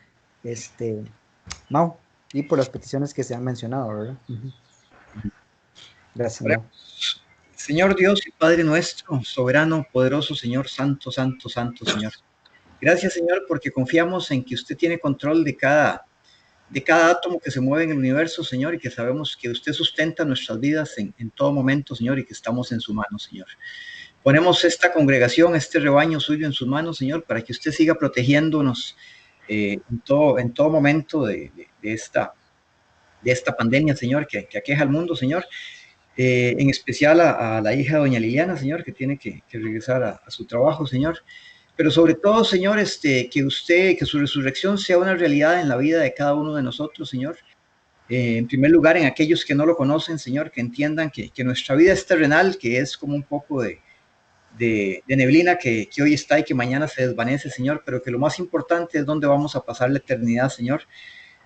Mau, y por las peticiones que se han mencionado, ¿verdad? Gracias, Mau. Señor Dios y Padre nuestro, soberano, poderoso, Señor, santo, santo, santo, Señor. Gracias, Señor, porque confiamos en que usted tiene control de cada átomo que se mueve en el universo, Señor, y que sabemos que usted sustenta nuestras vidas en todo momento, Señor, y que estamos en su mano, Señor. Ponemos esta congregación, este rebaño suyo en sus manos, Señor, para que usted siga protegiéndonos en todo momento de esta pandemia, Señor, que aqueja al mundo, Señor. En especial a la hija de doña Liliana, Señor, que tiene que regresar a su trabajo, Señor. Pero sobre todo, Señor, que su resurrección sea una realidad en la vida de cada uno de nosotros, Señor. En primer lugar, en aquellos que no lo conocen, Señor, que entiendan que nuestra vida es terrenal, que es como un poco de neblina que hoy está y que mañana se desvanece, Señor, pero que lo más importante es dónde vamos a pasar la eternidad, Señor,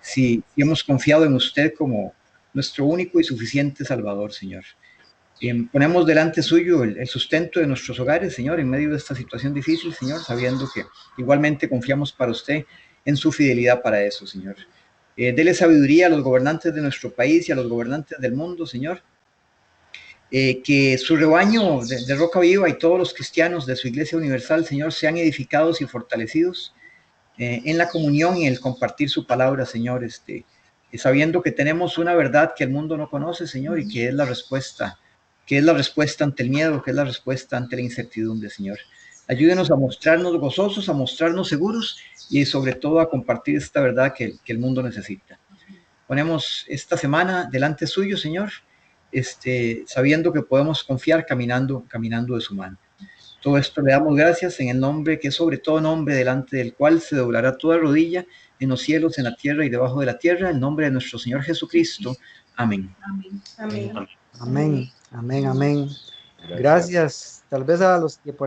si hemos confiado en usted como nuestro único y suficiente Salvador, Señor. Ponemos delante suyo el sustento de nuestros hogares, Señor, en medio de esta situación difícil, Señor, sabiendo que igualmente confiamos para usted en su fidelidad para eso, Señor. Dele sabiduría a los gobernantes de nuestro país y a los gobernantes del mundo, Señor. Que su rebaño de Roca Viva y todos los cristianos de su Iglesia Universal, Señor, sean edificados y fortalecidos en la comunión y el compartir su palabra, Señor, sabiendo que tenemos una verdad que el mundo no conoce, Señor, y que es la respuesta ante el miedo, que es la respuesta ante la incertidumbre, Señor. Ayúdenos a mostrarnos gozosos, a mostrarnos seguros y sobre todo a compartir esta verdad que el mundo necesita. Ponemos esta semana delante suyo, Señor, sabiendo que podemos confiar caminando de su mano. Todo esto le damos gracias en el nombre que es sobre todo nombre, delante del cual se doblará toda rodilla en los cielos, en la tierra y debajo de la tierra, en nombre de nuestro Señor Jesucristo. Amén. Amén. Amén. Amén. Amén. Gracias. Tal vez a los que por